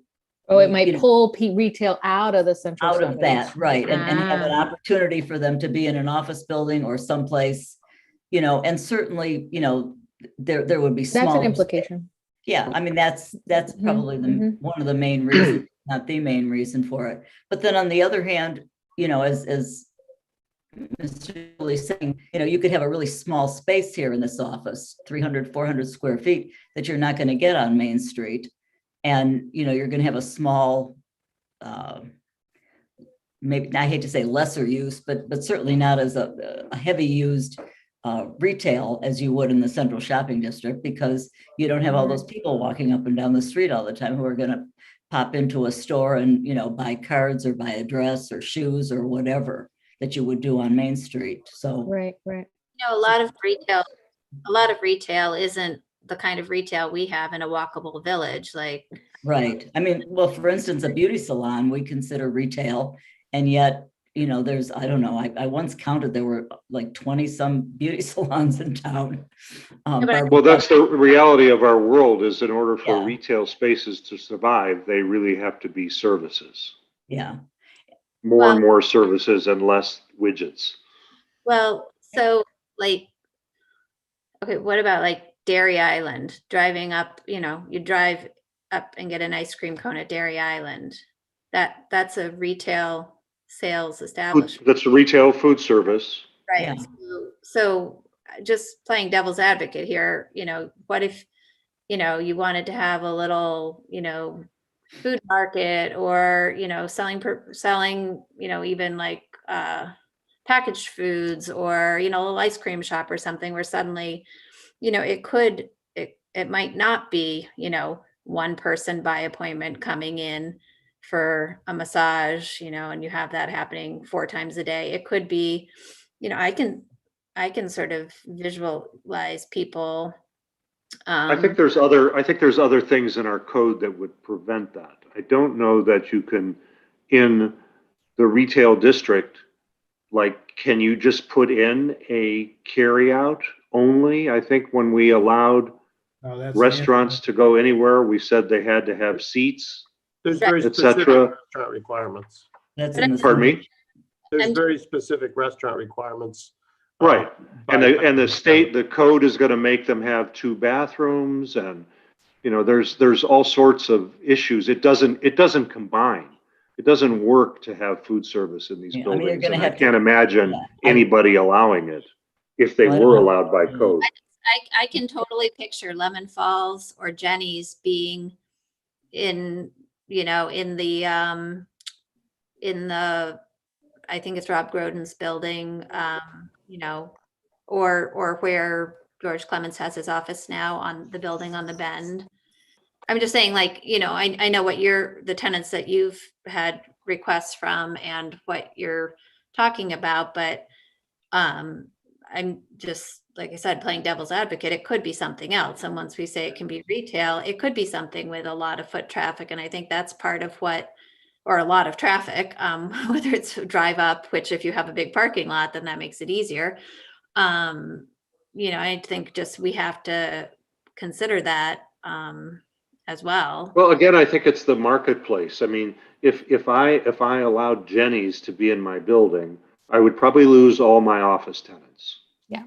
it might pull retail out of the central out of shopping that, district. right, and have an Ah. opportunity for them to be in an office building or someplace, you know, and certainly, you know, there would be small. That's an implication. Yeah, I mean, that's probably one of the main reasons, not the main reason for it. But then on the other hand, you know, as Mr. Julie's saying, you know, you could have a really small space here in this office, 300, 400 square feet that you're not going to get on Main Street. And, you know, you're going to have a small, maybe, I hate to say lesser use, but certainly not as a heavy used retail as you would in the central shopping district, because you don't have all those people walking up and down the street all the time who are going to pop into a store and, you know, buy cards or buy a dress or shoes or whatever that you would do on Main Street. So Right. You know, a lot of retail isn't the kind of retail we have in a walkable village, like. right. I mean, well, for instance, a beauty salon we consider retail, and yet, you know, there's, I don't know, I once counted there were like 20 some beauty salons in town. Well, that's the reality of our world, is in order for Yeah. retail spaces to survive, they really have to be services. Yeah. More and more services and less widgets. Well, so like, okay, what about like Dairy Island, driving up, you know, you drive up and get an ice cream cone at Dairy Island. That's a retail sales establishment. That's a retail food service. Right. Yeah. So just playing devil's advocate here, you know, what if, you know, you wanted to have a little, you know, food market, or, you know, selling, you know, even like packaged foods, or, you know, a little ice cream shop or something, where suddenly, you know, it might not be, you know, one person by appointment coming in for a massage, you know, and you have that happening 4 times a day. It could be, you know, I can sort of visualize people. I think there's other things in our code that would prevent that. I don't know that you can, in the retail district, like, can you just put in a carryout only? I think when we allowed restaurants to go anywhere, we said they had to have seats, there's very et specific cetera. restaurant requirements. That's in the. Pardon me? There's very specific restaurant requirements. Right. And by- the code is going to make them have 2 bathrooms, and, you know, there's all sorts of issues. It doesn't combine. It doesn't work to have food service in these Yeah, I mean, you're buildings. gonna And have I can't to- imagine Yeah. anybody allowing it. if they I don't were know. allowed by code. I can totally picture Lemon Falls or Jenny's being in, in the, I think it's Rob Groden's building, or where George Clemens has his office now on the building on the Bend. I'm just saying, like, I know what the tenants that you've had requests from and what you're talking about, but I'm just, like I said, playing devil's advocate. It could be something else. And once we say it can be retail, it could be something with a lot of foot traffic. And I think that's part of or a lot of traffic, whether it's drive up, which if you have a big parking lot, then that makes it easier. I think just we have to consider that as well. Well, again, I think it's the marketplace. I mean, if I allowed Jenny's to be in my building, I would probably lose all my office tenants. Yeah.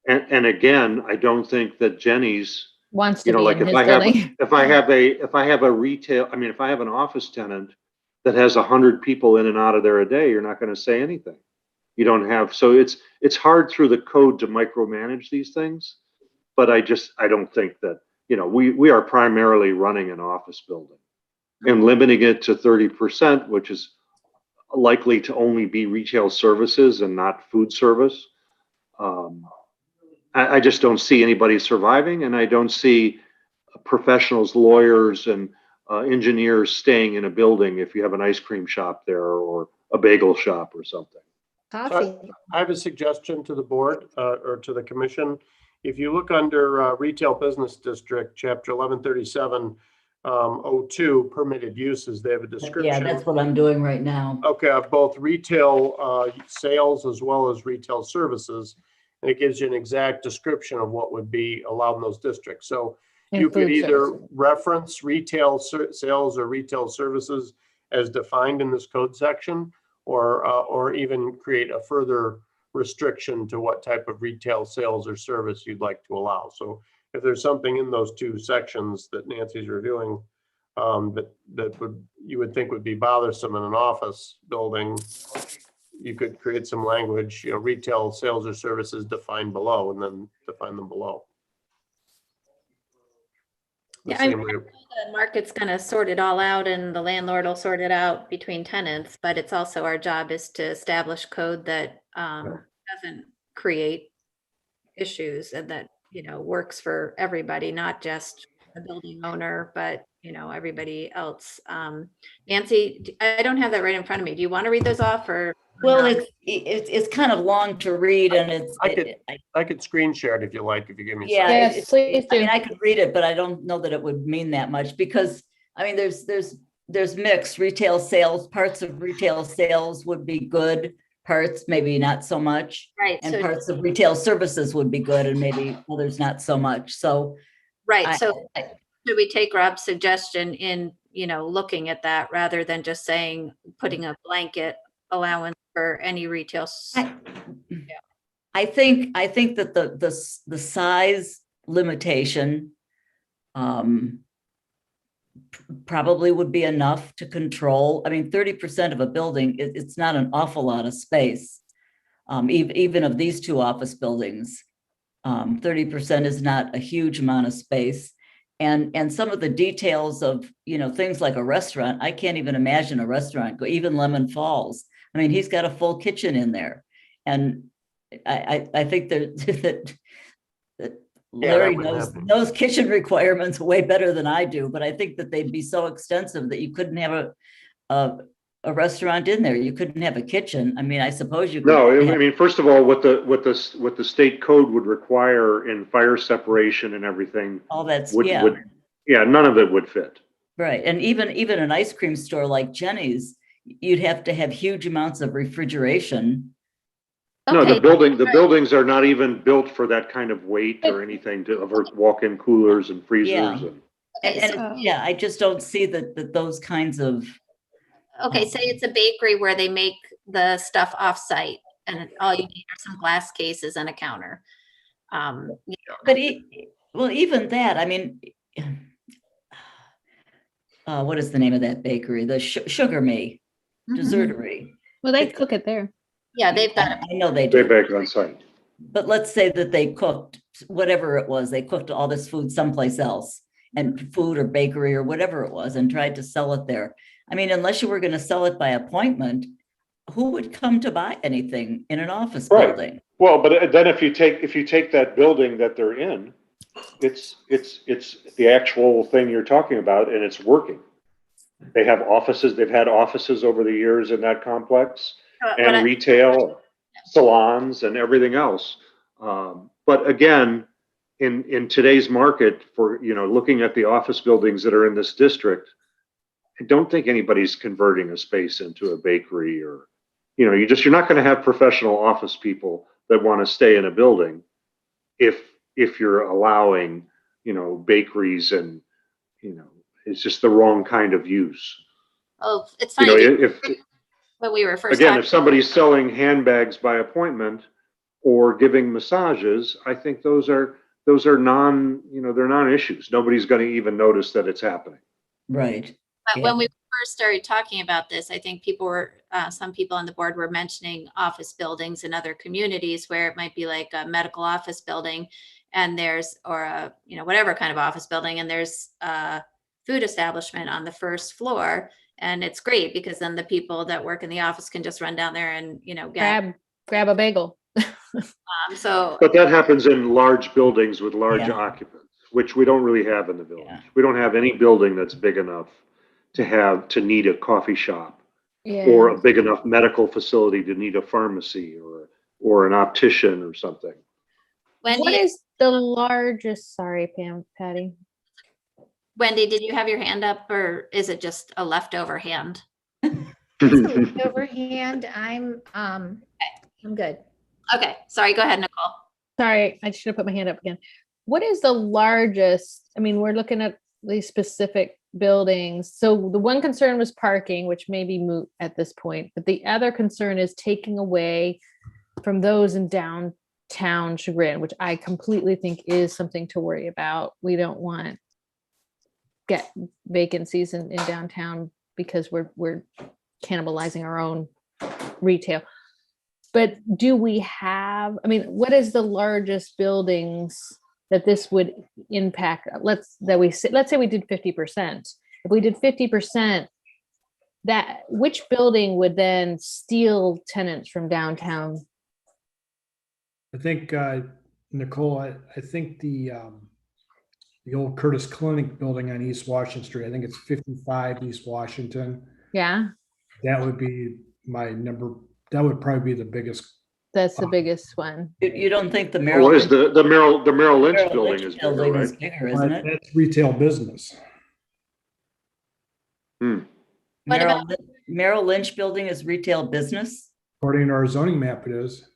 And again, I don't think that Jenny's, Wants to be like in if his I have, building. if I have a retail, I mean, if I have an office tenant that has 100 people in and out of there a day, you're not going to say anything. You don't have, so it's hard through the code to micromanage these things. But I don't think that, we are primarily running an office building and limiting it to 30%, which is likely to only be retail services and not food service. I just don't see anybody surviving, and I don't see professionals, lawyers, and engineers staying in a building if you have an ice cream shop there or a bagel shop or something. Coffee. I have a suggestion to the board or to the commission. If you look under Retail Business District, Chapter 1137, 02, permitted uses, they have a description. Yeah, that's what I'm doing right now. Okay, of both retail sales as well as retail services. And it gives you an exact description of what would be allowed in those districts. So you could Food either services. reference retail sales or retail services as defined in this code section, or even create a further restriction to what type of retail sales or service you'd like to allow. So if there's something in those two sections that Nancy's reviewing that you would think would be bothersome in an office building, you could create some language, retail sales or services defined below, and then define them below. The Yeah, I same way- The market's going to sort it all out and the landlord will sort it out between tenants, but it's also our job is to establish code that doesn't create issues and that, works for everybody, not just the building owner, but, everybody else. Nancy, I don't have that right in front of me. Do you want to read those off or? Well, not? it's kind of long to read, and I could screen share it if you like, if you give me. yeah, some. Yes, please I mean, do. I could read it, but I don't know that it would mean that much because, I mean, there's mixed retail sales. Parts of retail sales would be good, parts maybe not so much. Right. And So, parts of retail services would be good and maybe others not so much. So. right. So should we take Rob's suggestion in, looking at that rather than just saying, putting a blanket allowance for any retail? I think that the size limitation probably would be enough to control. I mean, 30% of a building, it's not an awful lot of space. Even of these two office buildings, 30% is not a huge amount of space. And some of the details of, things like a restaurant, I can't even imagine a restaurant, even Lemon Falls. I mean, he's got a full kitchen in there. And I think that Larry knows kitchen requirements way better than I do, but I think that they'd be so extensive that you couldn't have a restaurant in there. You couldn't have a kitchen. I mean, I suppose you could. No, I mean, first of all, what the state code would require in fire separation and everything. All that's, none of it would fit. Right. And even an ice cream store like Jenny's, you'd have to have huge amounts of refrigeration. No, Okay, the buildings are not even built for that kind of weight or anything to avert walk-in coolers and freezers. Yeah. And Okay, And I just don't see that those kinds of. Okay, say it's a bakery where they make the stuff off-site and all you need are some glass cases and a counter. But well, even that, I mean, what is the name of that bakery? The Sugar Me Mhm. Dessertery. Well, they cook it there. Yeah, they've got, I know they they do. bake on site. but let's say that they cooked, whatever it was, they cooked all this food someplace else, and food or bakery or whatever it was, and tried to sell it there. I mean, unless you were gonna sell it by appointment, who would come to buy anything in an office Right. building? Well, but then if you take that building that they're in, it's the actual thing you're talking about, and it's working. They have offices, they've had offices over the years in that complex, and retail, salons and everything else. But again, in today's market for, looking at the office buildings that are in this district, I don't think anybody's converting a space into a bakery or, you're not going to have professional office people that want to stay in a building if you're allowing, bakeries and, it's just the wrong kind of use. Oh, it's funny. If When we were first again, talking, if somebody's selling handbags by appointment or giving massages, I think those are they're non-issues. Nobody's going to even notice that it's happening. Right. but Yeah. when we first started talking about this, I think some people on the board were mentioning office buildings in other communities where it might be like a medical office building and or a, whatever kind of office building, and there's a food establishment on the first floor. And it's great because then the people that work in the office can just run down there and, get, Grab a bagel. so, But that happens in large buildings with large Yeah. occupants, which we don't really have in the village. Yeah. We don't have any building that's big enough to need a coffee shop Yeah. or a big enough medical facility to need a pharmacy or an optician or something. What is the largest, sorry, Patty. Wendy, did you have your hand up or is it just a leftover hand? Overhand, I'm good. Okay, sorry, go ahead, Nicole. Sorry, I should have put my hand up again. What is the largest? I mean, we're looking at these specific buildings. So the one concern was parking, which may be moot at this point, but the other concern is taking away from those in downtown Chagrin, which I completely think is something to worry about. We don't want get vacancies in downtown because we're cannibalizing our own retail. But do we have, I mean, what is the largest buildings that this would impact? Let's say we did 50%. If we did 50%, which building would then steal tenants from downtown? I think, Nicole, I think the old Curtis Clinic building on East Washington Street, I think it's 55 East Washington. Yeah, That would be my number. That would probably be the biggest. that's the biggest one. You don't think the Well, Merrill is the Merrill Lynch Merrill building Lynch is bigger, building right? is bigger, isn't it? That's retail business. What Merrill Lynch building is retail business? According to our zoning map, it is.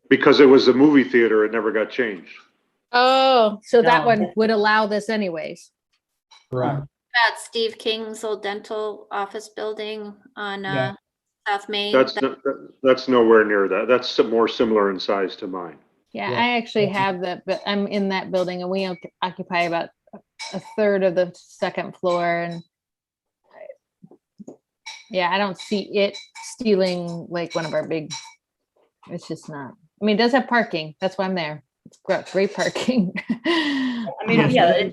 Because it was a movie theater, it never got changed. Oh, so that No. one would allow this anyways. Correct. About Steve King's old dental office building on Yeah. South Main. That's nowhere near that. That's more similar in size to mine. Yeah, Yeah. I actually have that, but I'm in that building and we occupy about a third of the second floor and yeah, I don't see it stealing like one of our big, it's just not. I mean, it does have parking. That's why I'm there. It's great parking. I mean, yeah,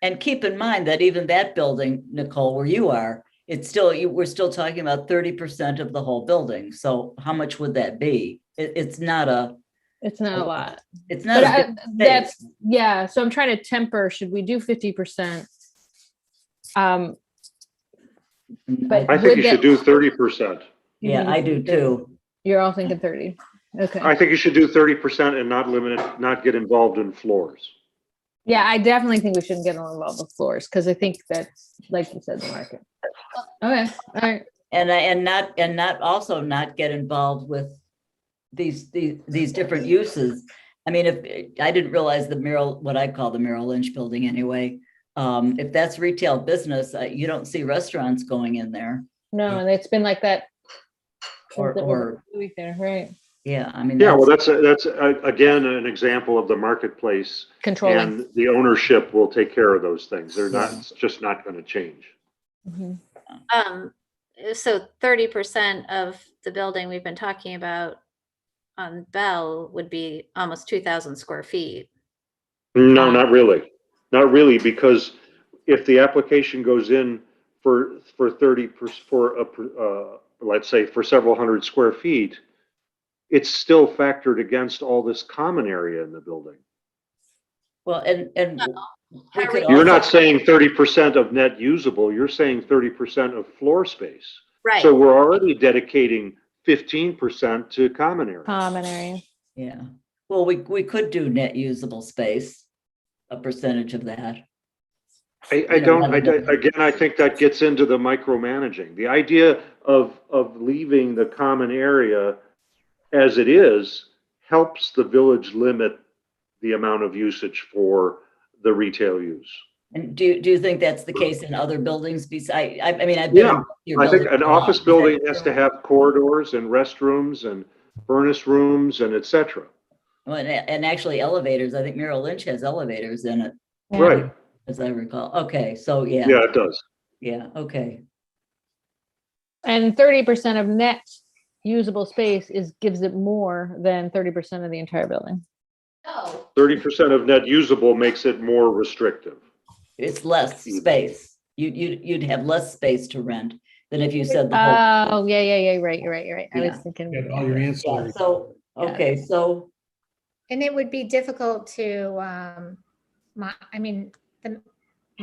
and keep in mind that even that building, Nicole, where you are, we're still talking about 30% of the whole building. So how much would that be? It's not a lot. It's not But a big that's, space. yeah, so I'm trying to temper, should we do 50%? But I think would you should that- do 30%. Yeah, I do too. You're all thinking 30. Okay. I think you should do 30% and not get involved in floors. Yeah, I definitely think we shouldn't get involved with floors because I think that's, like you said, the market. Okay, all right. And not get involved with these different uses. I mean, if I didn't realize what I call the Merrill Lynch building anyway. If that's retail business, you don't see restaurants going in there. No, and it's been like that. Or- since it was or- a movie theater, right? Yeah, I mean. Yeah, well, that's again, an example of the marketplace, Controlling. and the ownership will take care of those things. It's just not going to change. Mhm. So 30% of the building we've been talking about on Bell would be almost 2,000 square feet. No, not really. Not really, because if the application goes in for 30, let's say for several hundred square feet, it's still factored against all this common area in the building. Well, and we could You're not also- saying 30% of net usable, you're saying 30% of floor space. Right. So we're already dedicating 15% to common area. Common area. Yeah, well, we could do net usable space, a percentage of that. Again, I think that gets into the micromanaging. The idea of leaving the common area as it is helps the village limit the amount of usage for the retail use. And do you think that's the case in other buildings besides, I mean, I've been. Yeah, in your I think building an a lot. office building has to have corridors and restrooms and furnace rooms and et cetera. Well, and actually elevators, I think Merrill Lynch has elevators in it, Yeah. Right, as I recall. Okay, so yeah, yeah, it does. yeah, okay. And 30% of net usable space gives it more than 30% of the entire building. No. 30% of net usable makes it more restrictive. It's less space. You'd have less space to rent than if you said the whole. Oh, yeah, right, you're right. I was Yeah. thinking. Get all your Yeah, ancillary. so, okay, so, And it would be difficult to, I mean, It's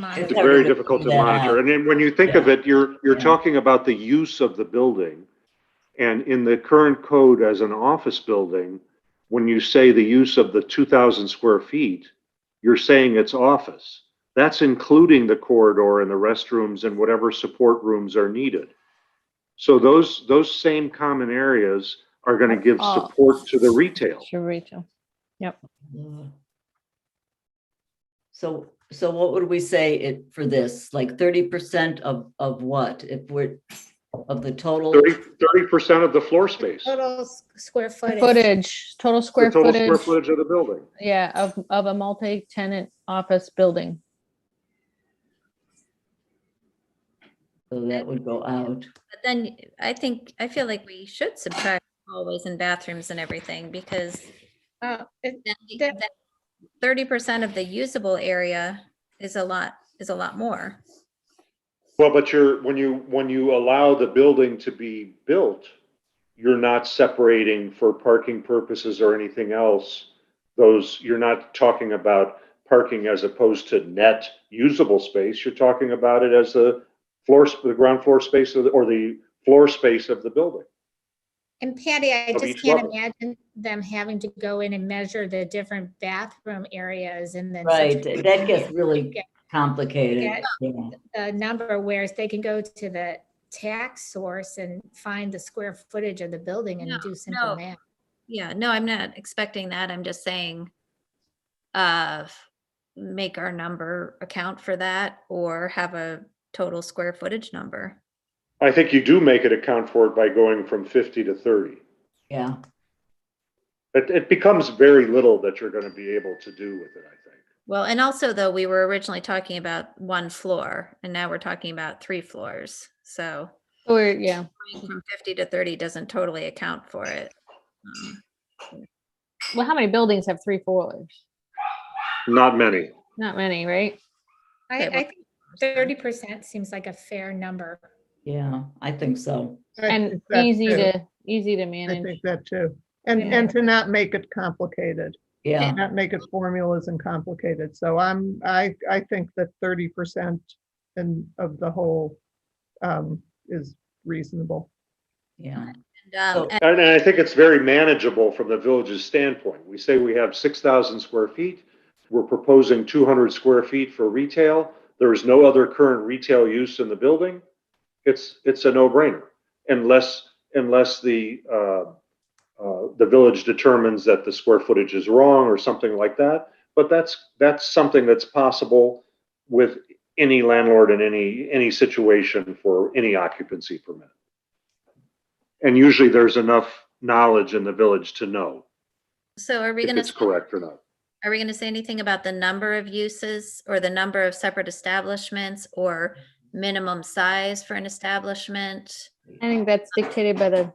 hard very to difficult to figure that monitor. out. And then when you think of it, you're Yeah. talking about the use of the building. And in the current code as an office building, when you say the use of the 2,000 square feet, you're saying it's office. That's including the corridor and the restrooms and whatever support rooms are needed. So those same common areas are going to give Oh. support to the retail. Sure, Rachel. So what would we say it for this, like 30% of what, if we're, of the total? 30% of the floor space. The total square footage. Total square total square footage, footage of the building. yeah, of a multi-tenant office building. So that would go out. But then I feel like we should subtract hallways and bathrooms and everything because That- 30% of the usable area is a lot more. Well, but when you allow the building to be built, you're not separating for parking purposes or anything else. You're not talking about parking as opposed to net usable space. You're talking about it as the ground floor space or the floor space of the building. And Patty, I Of just each can't level. imagine them having to go in and measure the different bathroom areas and then. Right, subtract that gets really get complicated. get- Yeah. the number, whereas they can go to the tax source and find the square footage of the building and do simple no. math. Yeah, no, I'm not expecting that. I'm just saying, make our number account for that or have a total square footage number. I think you do make it account for it by going from 50 to 30. Yeah, It becomes very little that you're going to be able to do with it, I think. Well, and also though, we were originally talking about one floor and now we're talking about 3 floors. So Or, yeah, going from 50 to 30 doesn't totally account for it. well, how many buildings have 3 floors? Not many. Not many, right? Okay, I well, think 30% seems like a fair number. yeah, I think so. I And think that easy too. to I manage. think that too. And Yeah. to not make it complicated, Yeah, not make it formulas and complicated. So I think that 30% of the whole is reasonable. yeah. And, and And I think it's very manageable from the village's standpoint. We say we have 6,000 square feet. We're proposing 200 square feet for retail. There is no other current retail use in the building. It's a no-brainer unless the village determines that the square footage is wrong or something like that. But that's something that's possible with any landlord in any situation for any occupancy permit. And usually there's enough knowledge in the village to know so are we if going it's to, correct or not. are we going to say anything about the number of uses or the number of separate establishments or minimum size for an establishment? I think that's dictated by the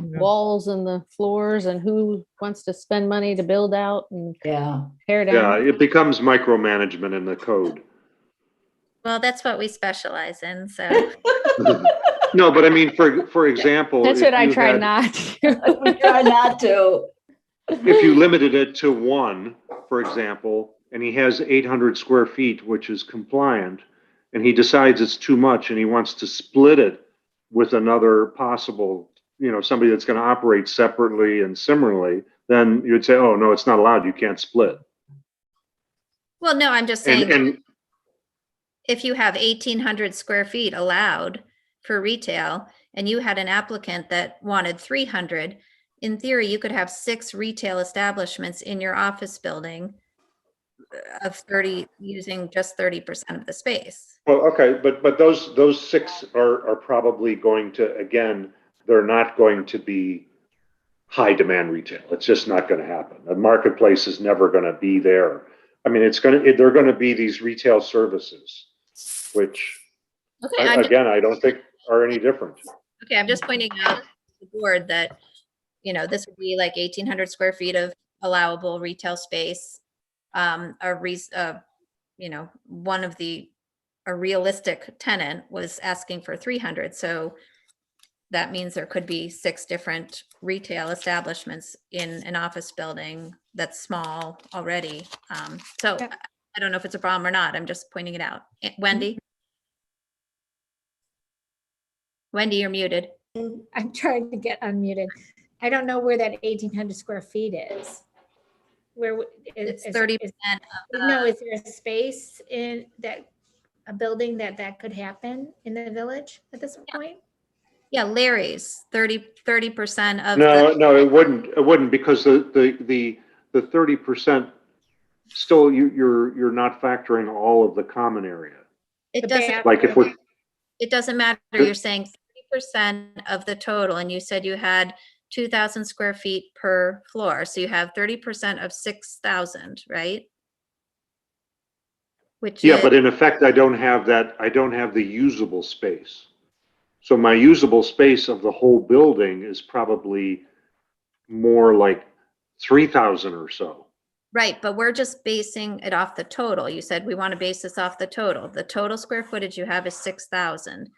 Yeah. walls and the floors and who wants to spend money to build out and Yeah. tear Yeah, down. it becomes micromanagement in the code. Well, that's what we specialize in, so. No, but I mean, for example. That's if what I you try had- not to. We try not to. If you limited it to one, for example, and he has 800 square feet, which is compliant, and he decides it's too much and he wants to split it with another possible, somebody that's going to operate separately and similarly, then you'd say, oh, no, it's not allowed. You can't split. Well, no, I'm just And, saying, and if you have 1,800 square feet allowed for retail and you had an applicant that wanted 300, in theory, you could have 6 retail establishments in your office building of 30, using just 30% of the space. well, okay, but those 6 are probably going to, again, they're not going to be high demand retail. It's just not going to happen. The marketplace is never going to be there. I mean, they're going to be these retail services, which Okay, I don't think are any different. okay, I'm just pointing out to the board that, this would be like 1,800 square feet of allowable retail space. A realistic tenant was asking for 300. So that means there could be 6 different retail establishments in an office building that's small already. So Yeah. I don't know if it's a problem or not. I'm just pointing it out. Wendy? Wendy, you're muted. I'm trying to get unmuted. I don't know where that 1,800 square feet is. Where It's is 30%. No, is there a space in that, a building that could happen in the village at this point? Yeah, Larry's 30% of No, it wouldn't because the 30% still you're not factoring all of the common area. it The doesn't, Like if we it doesn't matter. You're saying 30% of the total, and you said you had 2,000 square feet per floor. So you have 30% of 6,000, right? Which Yeah, is, but in effect, I don't have the usable space. So my usable space of the whole building is probably more like 3,000 or so. right, but we're just basing it off the total. You said we want to base this off the total. The total square footage you have is 6,000.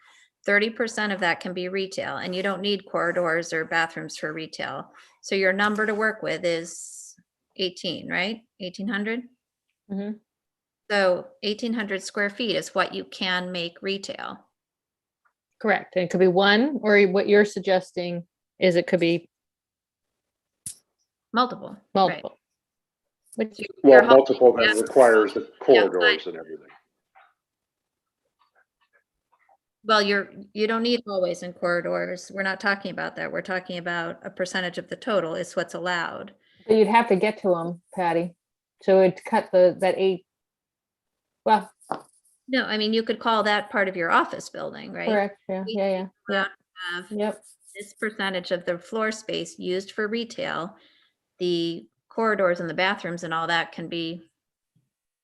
30% of that can be retail, and you don't need corridors or bathrooms for retail. So your number to work with is 18, right? 1,800? Mhm. So 1,800 square feet is what you can make retail. Correct. And it could be one, or what you're suggesting is it could be Multiple. right. multiple. Which, Well, Your multiple yeah. that requires the corridors and everything. Well, you don't need hallways and corridors. We're not talking about that. We're talking about a percentage of the total is what's allowed. but you'd have to get to them, Patty. So it'd cut that 8. Well, No, I mean, you could call that part of your office building, right? correct. Yeah, We yeah, yeah. Have Yep. this percentage of the floor space used for retail. The corridors and the bathrooms and all that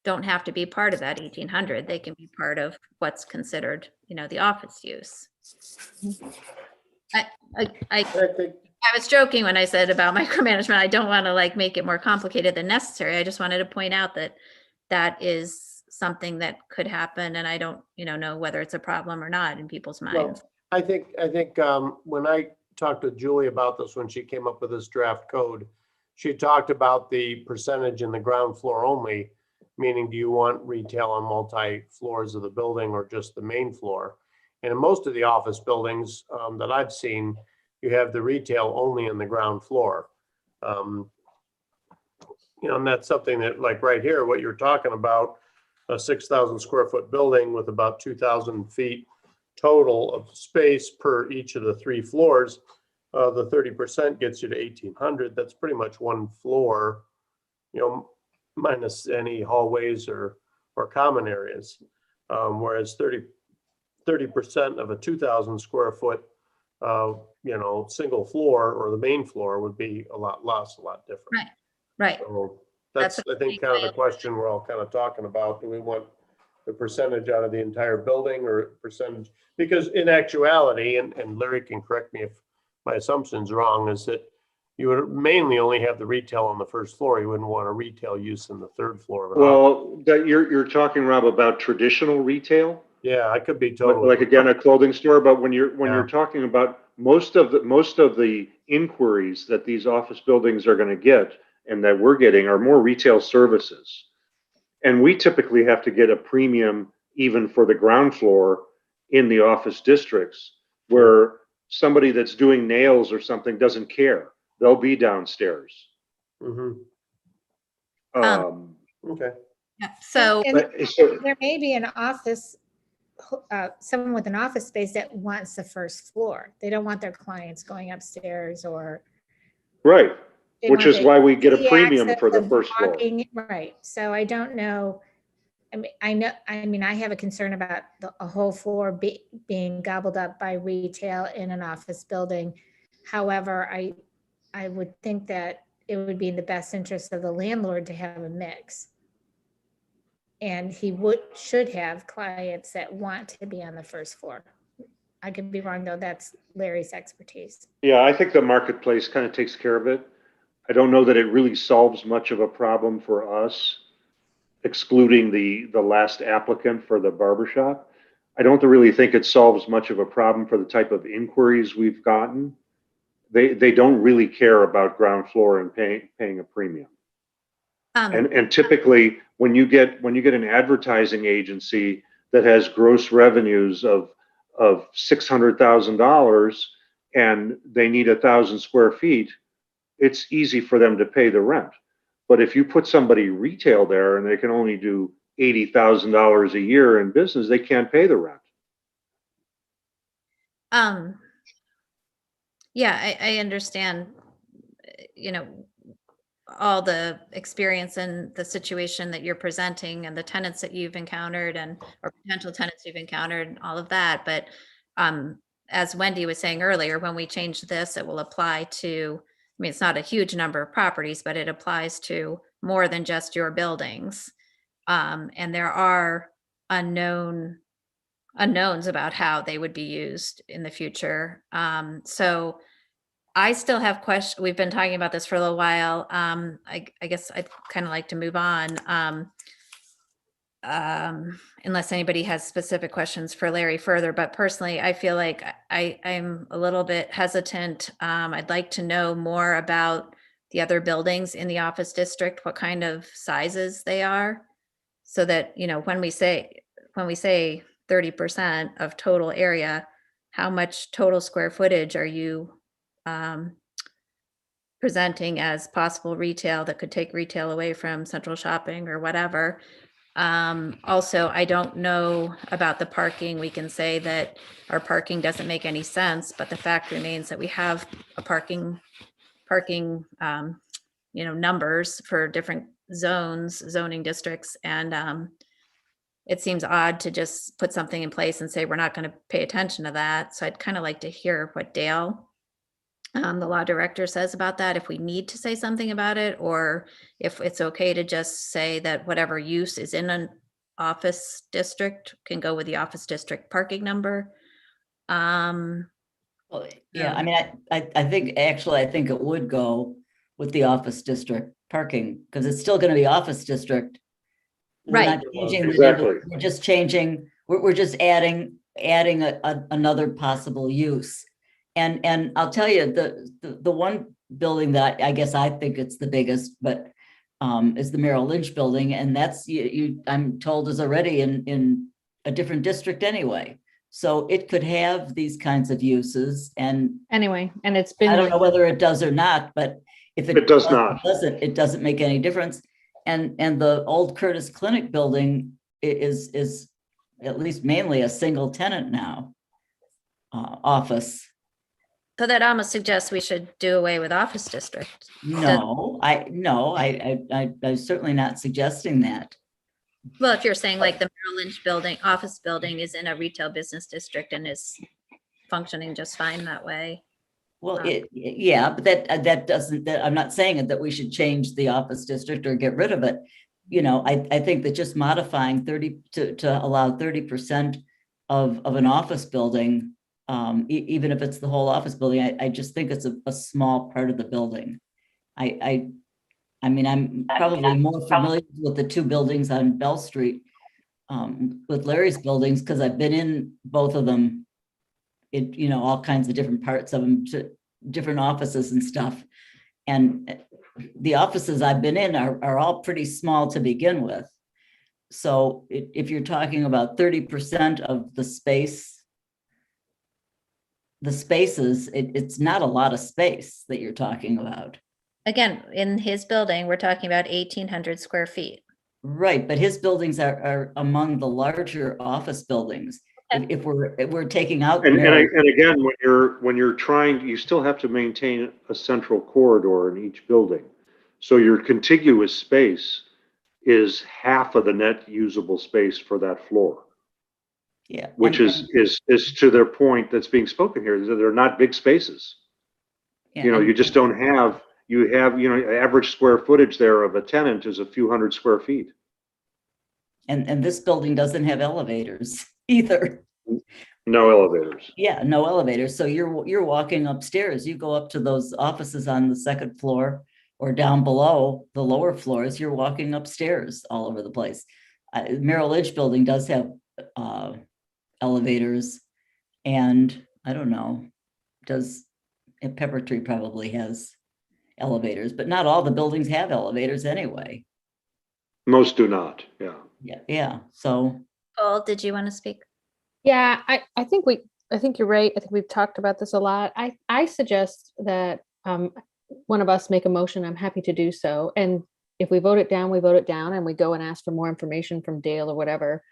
don't have to be part of that 1,800. They can be part of what's considered, the office use. I was joking when I said about micromanagement. I don't want to make it more complicated than necessary. I just wanted to point out that that is something that could happen, and I don't, know whether it's a problem or not in people's minds. Well, I think when I talked to Julie about this, when she came up with this draft code, she talked about the percentage in the ground floor only, meaning do you want retail on multi floors of the building or just the main floor? And in most of the office buildings that I've seen, you have the retail only in the ground floor. And that's something that, like right here, what you're talking about, a 6,000 square foot building with about 2,000 feet total of space per each of the 3 floors. The 30% gets you to 1,800. That's pretty much one floor, minus any hallways or common areas. Whereas 30% of a 2,000 square foot, single floor or the main floor would be a lot less, a lot different. Right. So That's that's, a I think, big kind of way the question we're all kind of talking about. Do we want the percentage out of the entire building or percentage? Because in actuality, and Larry can correct me if my assumption's wrong, is that you would mainly only have the retail on the first floor. You wouldn't want a retail use in the third floor of an office. Well, that you're talking, Rob, about traditional retail? Yeah, I could be Like totally. like, again, a clothing store, but when Yeah. you're talking about most of the inquiries that these office buildings are gonna get and that we're getting are more retail services. And we typically have to get a premium even for the ground floor in the office districts, where somebody that's doing nails or something doesn't care. They'll be downstairs. Mhm. Okay. Yeah, so, And But so, there may be an office, someone with an office space that wants the first floor. They don't want their clients going upstairs, or right, they which want is the why we get a easy premium access for the of first floor. walking. Right, so I don't know. I mean, I have a concern about a whole floor being gobbled up by retail in an office building. However, I would think that it would be in the best interest of the landlord to have a mix. And he should have clients that want to be on the first floor. I could be wrong, though. That's Larry's expertise. Yeah, I think the marketplace kind of takes care of it. I don't know that it really solves much of a problem for us, excluding the last applicant for the barber shop. I don't really think it solves much of a problem for the type of inquiries we've gotten. They don't really care about ground floor and paying a premium. And typically, when you get an advertising agency that has gross revenues of $600,000 and they need 1,000 square feet, it's easy for them to pay the rent. But if you put somebody retail there and they can only do $80,000 a year in business, they can't pay the rent. yeah, I understand, all the experience and the situation that you're presenting and the tenants that you've encountered or potential tenants you've encountered and all of that. But as Wendy was saying earlier, when we change this, it will apply to, I mean, it's not a huge number of properties, but it applies to more than just your buildings. And there are unknowns about how they would be used in the future. So I still have questions. We've been talking about this for a little while. I guess I'd kind of like to move on. Unless anybody has specific questions for Larry further, but personally, I feel like I'm a little bit hesitant. I'd like to know more about the other buildings in the office district, what kind of sizes they are, so that, when we say 30% of total area, how much total square footage are you presenting as possible retail that could take retail away from central shopping or whatever. Also, I don't know about the parking. We can say that our parking doesn't make any sense, but the fact remains that we have a parking numbers for different zoning districts. And it seems odd to just put something in place and say, we're not going to pay attention to that. So I'd kind of like to hear what Dale, the law director, says about that, if we need to say something about it, or if it's okay to just say that whatever use is in an office district can go with the office district parking number. Well, yeah, I mean, I think it would go with the office district parking, because it's still going to be office district. We're not changing Exactly. We're just changing, we're just adding another possible use. And I'll tell you, the one building that I guess I think it's the biggest, but is the Merrill Lynch building, and that's I'm told is already in a different district anyway. So it could have these kinds of uses, and Anyway, and it's I been, don't know whether it does or not, but if It does not. it doesn't make any difference. And the old Curtis Clinic building is at least mainly a single tenant now, office. So that almost suggests we should do away with office district. No, I'm certainly not suggesting that. Well, if you're saying like the Merrill Lynch building, office building is in a retail business district and is functioning just fine that way. Well, yeah, but that doesn't, I'm not saying that we should change the office district or get rid of it. I think that just modifying 30 to allow 30% of an office building Even if it's the whole office building, I just think it's a small part of the building. I mean, I'm probably more familiar with the two buildings on Bell Street, with Larry's buildings, because I've been in both of them. All kinds of different parts of them, to different offices and stuff. And the offices I've been in are all pretty small to begin with. So if you're talking about 30% of the spaces, it's not a lot of space that you're talking about. Again, in his building, we're talking about 1,800 square feet. Right, but his buildings are among the larger office buildings. If we're taking out. And again, when you're trying, you still have to maintain a central corridor in each building. So your contiguous space is half of the net usable space for that floor. Yeah. Which is to their point that's being spoken here, is that they're not big spaces. You just don't have, average square footage there of a tenant is a few hundred square feet. And this building doesn't have elevators either. No elevators. Yeah, no elevators. So you're walking upstairs. You go up to those offices on the second floor or down below the lower floors. You're walking upstairs all over the place. Merrill Lynch building does have elevators, and I don't know, Pepper Tree probably has elevators, but not all the buildings have elevators anyway. Most do not. Yeah. Yeah. So. Paul, did you want to speak? Yeah, I think you're right. I think we've talked about this a lot. I suggest that one of us make a motion. I'm happy to do so. And if we vote it down, we vote it down, and we go and ask for more information from Dale or whatever.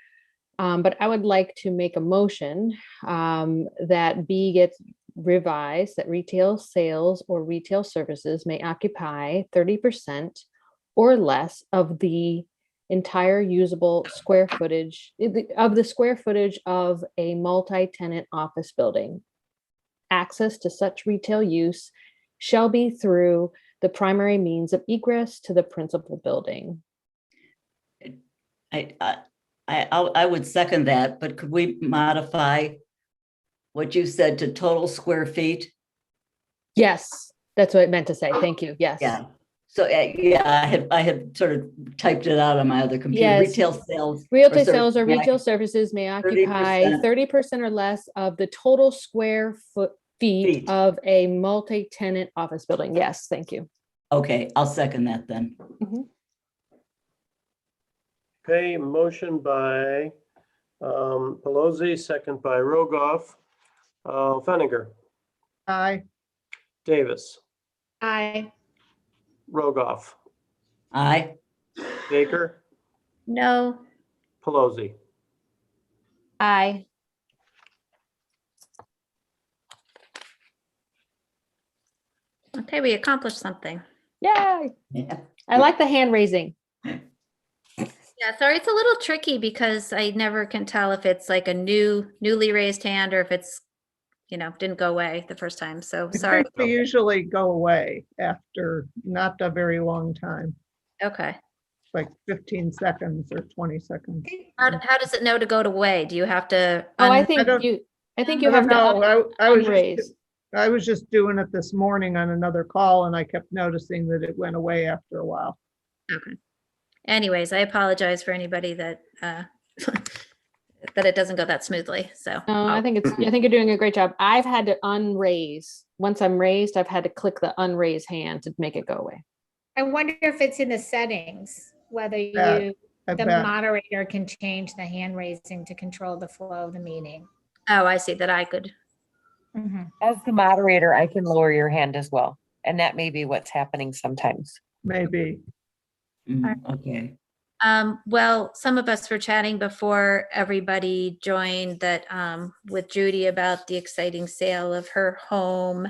But I would like to make a motion that B gets revised, that retail sales or retail services may occupy 30% or less of the entire usable square footage of a multi-tenant office building. Access to such retail use shall be through the primary means of egress to the principal building. I would second that, but could we modify what you said to total square feet? Yes, that's what I meant to say. Thank you. Yes. Yeah. So I had sort of typed it out on my other computer. Yes. Retail sales. Or retail services may occupy 30% or less of the total square feet of a multi-tenant office building. Yes, thank you. Okay, I'll second that then. Mhm. Okay, motion by Pelosi, second by Rogoff. Fenninger, Aye. Davis, Aye. Rogoff, Aye. Baker, No. Pelosi. Aye. Okay, we accomplished something. Yay. Yeah. I like the hand raising. Yeah, sorry, it's a little tricky because I never can tell if it's like a newly raised hand or if it's, didn't go away the first time. So I sorry. think they usually go away after not a very long time, Okay. like 15 seconds or 20 seconds. How does it know to go away? Do you have to? Oh, I un- think don't- you have I to don't know. unraise. I was just doing it this morning on another call, and I kept noticing that it went away after a while. Okay. Anyways, I apologize for anybody that that it doesn't go that smoothly. So I think you're doing a great job. I've had to unraise. Once I'm raised, I've had to click the unraise hand to make it go away. I wonder if it's in the settings, whether I the bet. moderator can change the hand raising to control the flow of the meeting. oh, I see that I could. As the moderator, I can lower your hand as well. And that may be what's happening sometimes. Maybe. Okay. Well, some of us were chatting before everybody joined that with Judy about the exciting sale of her home.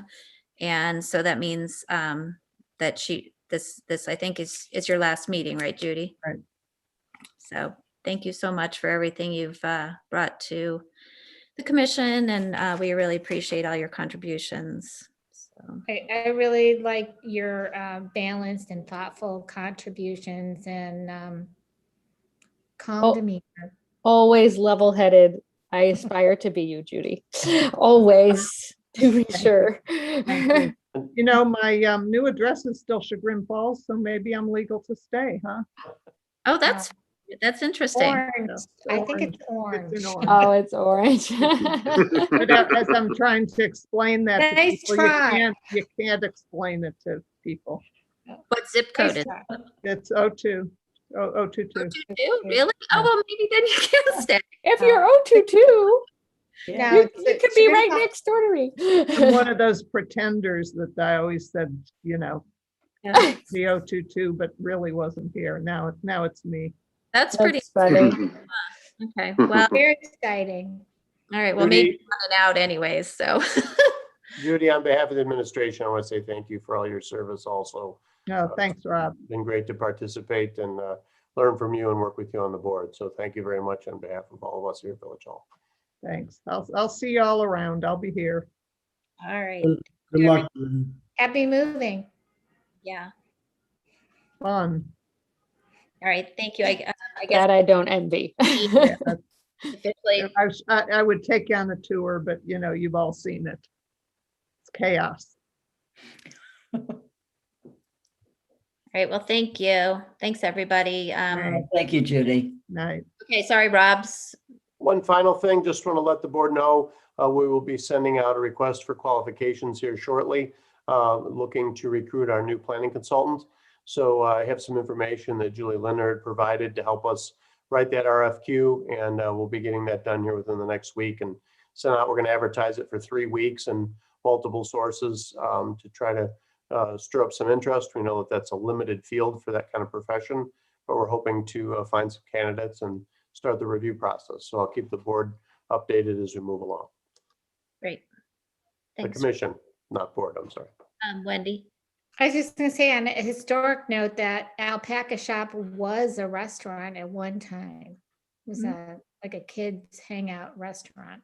And so that means that this I think is your last meeting, right, Judy? Right. So thank you so much for everything you've brought to the commission, and we really appreciate all your contributions. So. I really like your balanced and thoughtful contributions and calm Oh. demeanor. Always level-headed, I aspire to be you, Judy. Always, to be sure. Thank you know, my new address is still Chagrin Falls, so maybe I'm legal to stay, huh? Oh, that's interesting. Orange. I think it's orange. It's in orange. Oh, it's orange. But as I'm trying to explain that to Nice people, try. you can't explain it to people. What zip code is Nice try. It's 02, 022. 222? Really? Oh, well, maybe then you can stay. If you're 022, No, you it's could be Chagrin right Falls. next door to me. I'm one of those pretenders that I always said, you know, Yeah. the 022, but really wasn't here. Now it's me. That's pretty, That's funny. okay. Well, Very exciting. all right. Well, maybe Judy, running out anyways, so. Judy, on behalf of the administration, I want to say thank you for all your service also. No, thanks, Rob. Been great to participate and learn from you and work with you on the board. So thank you very much on behalf of all of us here at Village Hall. Thanks. I'll see you all around. I'll be here. All right. Good luck. Judy. Happy moving. Yeah. Fun. All right. Thank you. I guess That I don't envy. Yeah, that's- officially, I would take you on a tour, but you know, you've all seen it. It's chaos. all right. Well, thank you. Thanks, everybody. Right. Thank you, Judy. Night. Okay, sorry, Rob's. One final thing, just want to let the board know, we will be sending out a request for qualifications here shortly, looking to recruit our new planning consultant. So I have some information that Julie Leonard provided to help us write that RFQ, and we'll be getting that done here within the next week and send out. We're going to advertise it for 3 weeks and multiple sources to try to stir up some interest. We know that that's a limited field for that kind of profession, but we're hoping to find some candidates and start the review process. So I'll keep the board updated as we move along. Great. The Thanks. commission, not board, I'm sorry. Wendy. I was just gonna say on a historic note that Alpaca Shop was a restaurant at one time. It was like a kids hangout restaurant.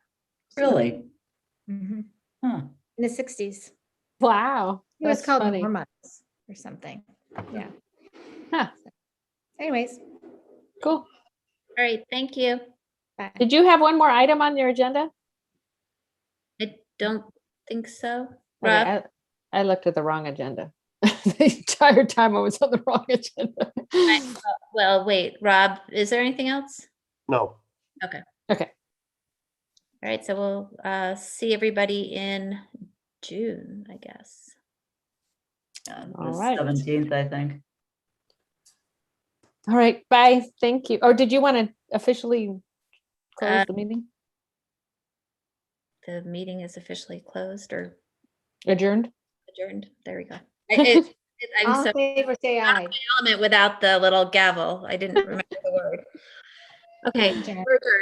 Really? Mhm. Huh. In the 60s. Wow. It was That's called funny. Norma's or something. Yeah. Huh. Anyways, Cool. All right. Thank you. bye. Did you have one more item on your agenda? I don't think so. Okay, Rob? I looked at the wrong agenda. The entire time I was on the wrong agenda. Well, wait, Rob, is there anything else? No, Okay. All right. So we'll see everybody in June, I guess. All The right. 17th, I think. All right. Bye. Thank you. Or did you want to officially close Uh, the meeting? The meeting is officially closed or Adjourned? adjourned. There we go. I'm All so in favor, say out of aye. my element without the little gavel. I didn't remember the word. Okay, Adjourned. we're adjourned.